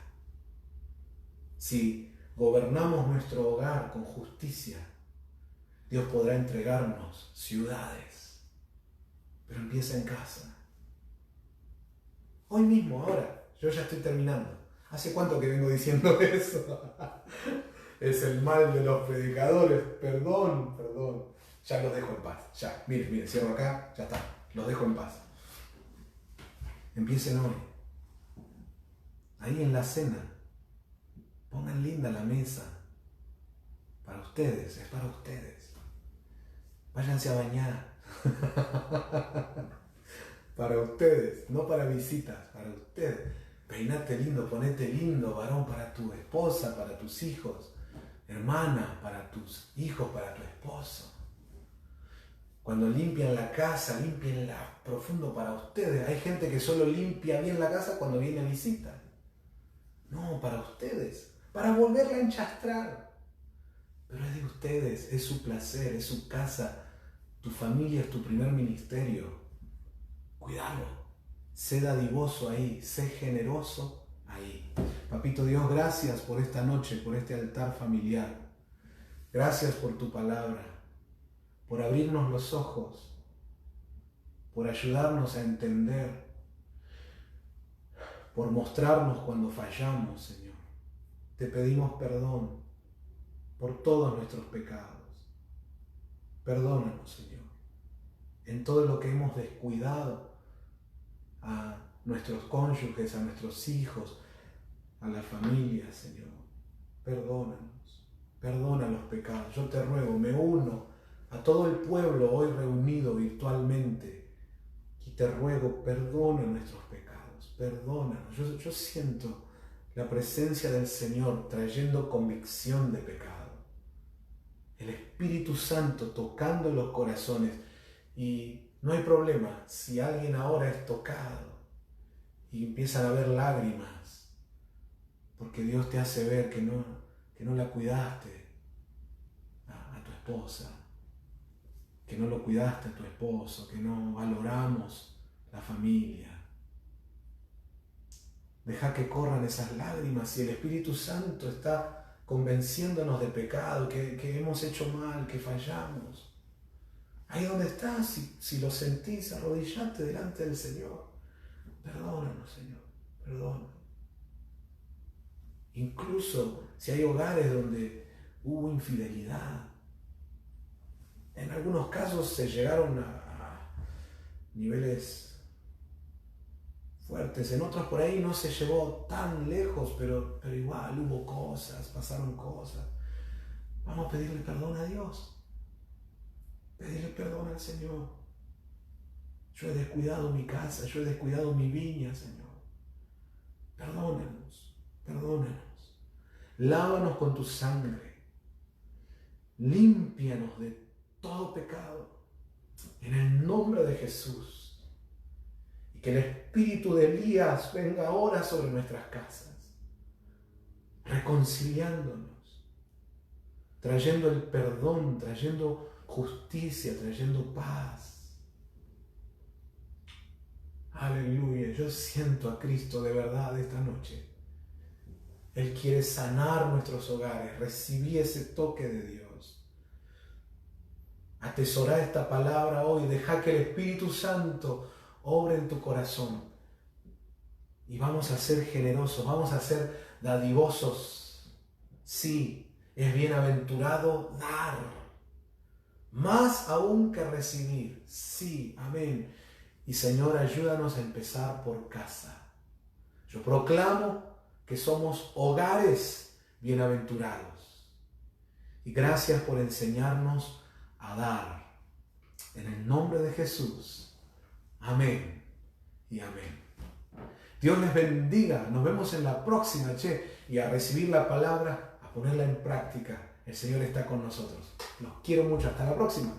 Si gobernamos nuestro hogar con justicia, Dios podrá entregarnos ciudades. Pero empieza en casa. Hoy mismo, ahora, yo ya estoy terminando. ¿Hace cuánto que vengo diciendo eso? Es el mal de los predicadores. Perdón. Ya los dejo en paz. Ya, miren, cierro acá, ya está. Los dejo en paz. Empiecen hoy. Ahí en la cena. Pongan linda la mesa. Para ustedes, es para ustedes. Váyanse a bañar. Para ustedes, no para visitas, para ustedes. Peinate lindo, ponete lindo, varón, para tu esposa, para tus hijos. Hermana, para tus hijos, para tu esposo. Cuando limpian la casa, limpienla profundo para ustedes. Hay gente que solo limpia bien la casa cuando viene a visita. No, para ustedes. Para volverla a enchastrar. Pero es de ustedes, es su placer, es su casa. Tu familia es tu primer ministerio. Cuídalo. Sé dadivoso ahí, sé generoso ahí. Papito Dios, gracias por esta noche, por este altar familiar. Gracias por tu palabra, por abrirnos los ojos, por ayudarnos a entender, por mostrarnos cuando fallamos, Señor. Te pedimos perdón por todos nuestros pecados. Perdónanos, Señor, en todo lo que hemos descuidado a nuestros cónyuges, a nuestros hijos, a la familia, Señor. Perdónanos, perdona los pecados. Yo te ruego, me uno a todo el pueblo hoy reunido virtualmente y te ruego, perdona nuestros pecados, perdónanos. Yo siento la presencia del Señor trayendo convicción de pecado. El Espíritu Santo tocando los corazones. Y no hay problema si alguien ahora es tocado y empiezan a haber lágrimas, porque Dios te hace ver que no la cuidaste a tu esposa, que no lo cuidaste a tu esposo, que no valoramos la familia. Deja que corran esas lágrimas si el Espíritu Santo está convenciéndonos de pecado, que hemos hecho mal, que fallamos. Ahí donde estás, si lo sentís, arrodillate delante del Señor. Perdónanos, Señor, perdónanos. Incluso si hay hogares donde hubo infidelidad. En algunos casos se llegaron a niveles fuertes. En otros por ahí no se llegó tan lejos, pero igual hubo cosas, pasaron cosas. Vamos a pedirle perdón a Dios. Pedirle perdón al Señor. Yo he descuidado mi casa, yo he descuidado mi viña, Señor. Perdónanos, perdónanos. Lávanos con tu sangre. Límpianos de todo pecado. En el nombre de Jesús. Y que el espíritu de Elías venga ahora sobre nuestras casas. Reconciliándonos. Trayendo el perdón, trayendo justicia, trayendo paz. Aleluya, yo siento a Cristo de verdad esta noche. Él quiere sanar nuestros hogares. Recibí ese toque de Dios. Atesorá esta palabra hoy. Deja que el Espíritu Santo obre en tu corazón. Y vamos a ser generosos, vamos a ser dadivosos. Sí, es bienaventurado dar. Más aún que recibir. Sí, amén. Y Señor, ayúdanos a empezar por casa. Yo proclamo que somos hogares bienaventurados. Y gracias por enseñarnos a dar. En el nombre de Jesús. Amén y amén. Dios les bendiga. Nos vemos en la próxima, y a recibir la palabra, a ponerla en práctica. El Señor está con nosotros. Los quiero mucho. Hasta la próxima.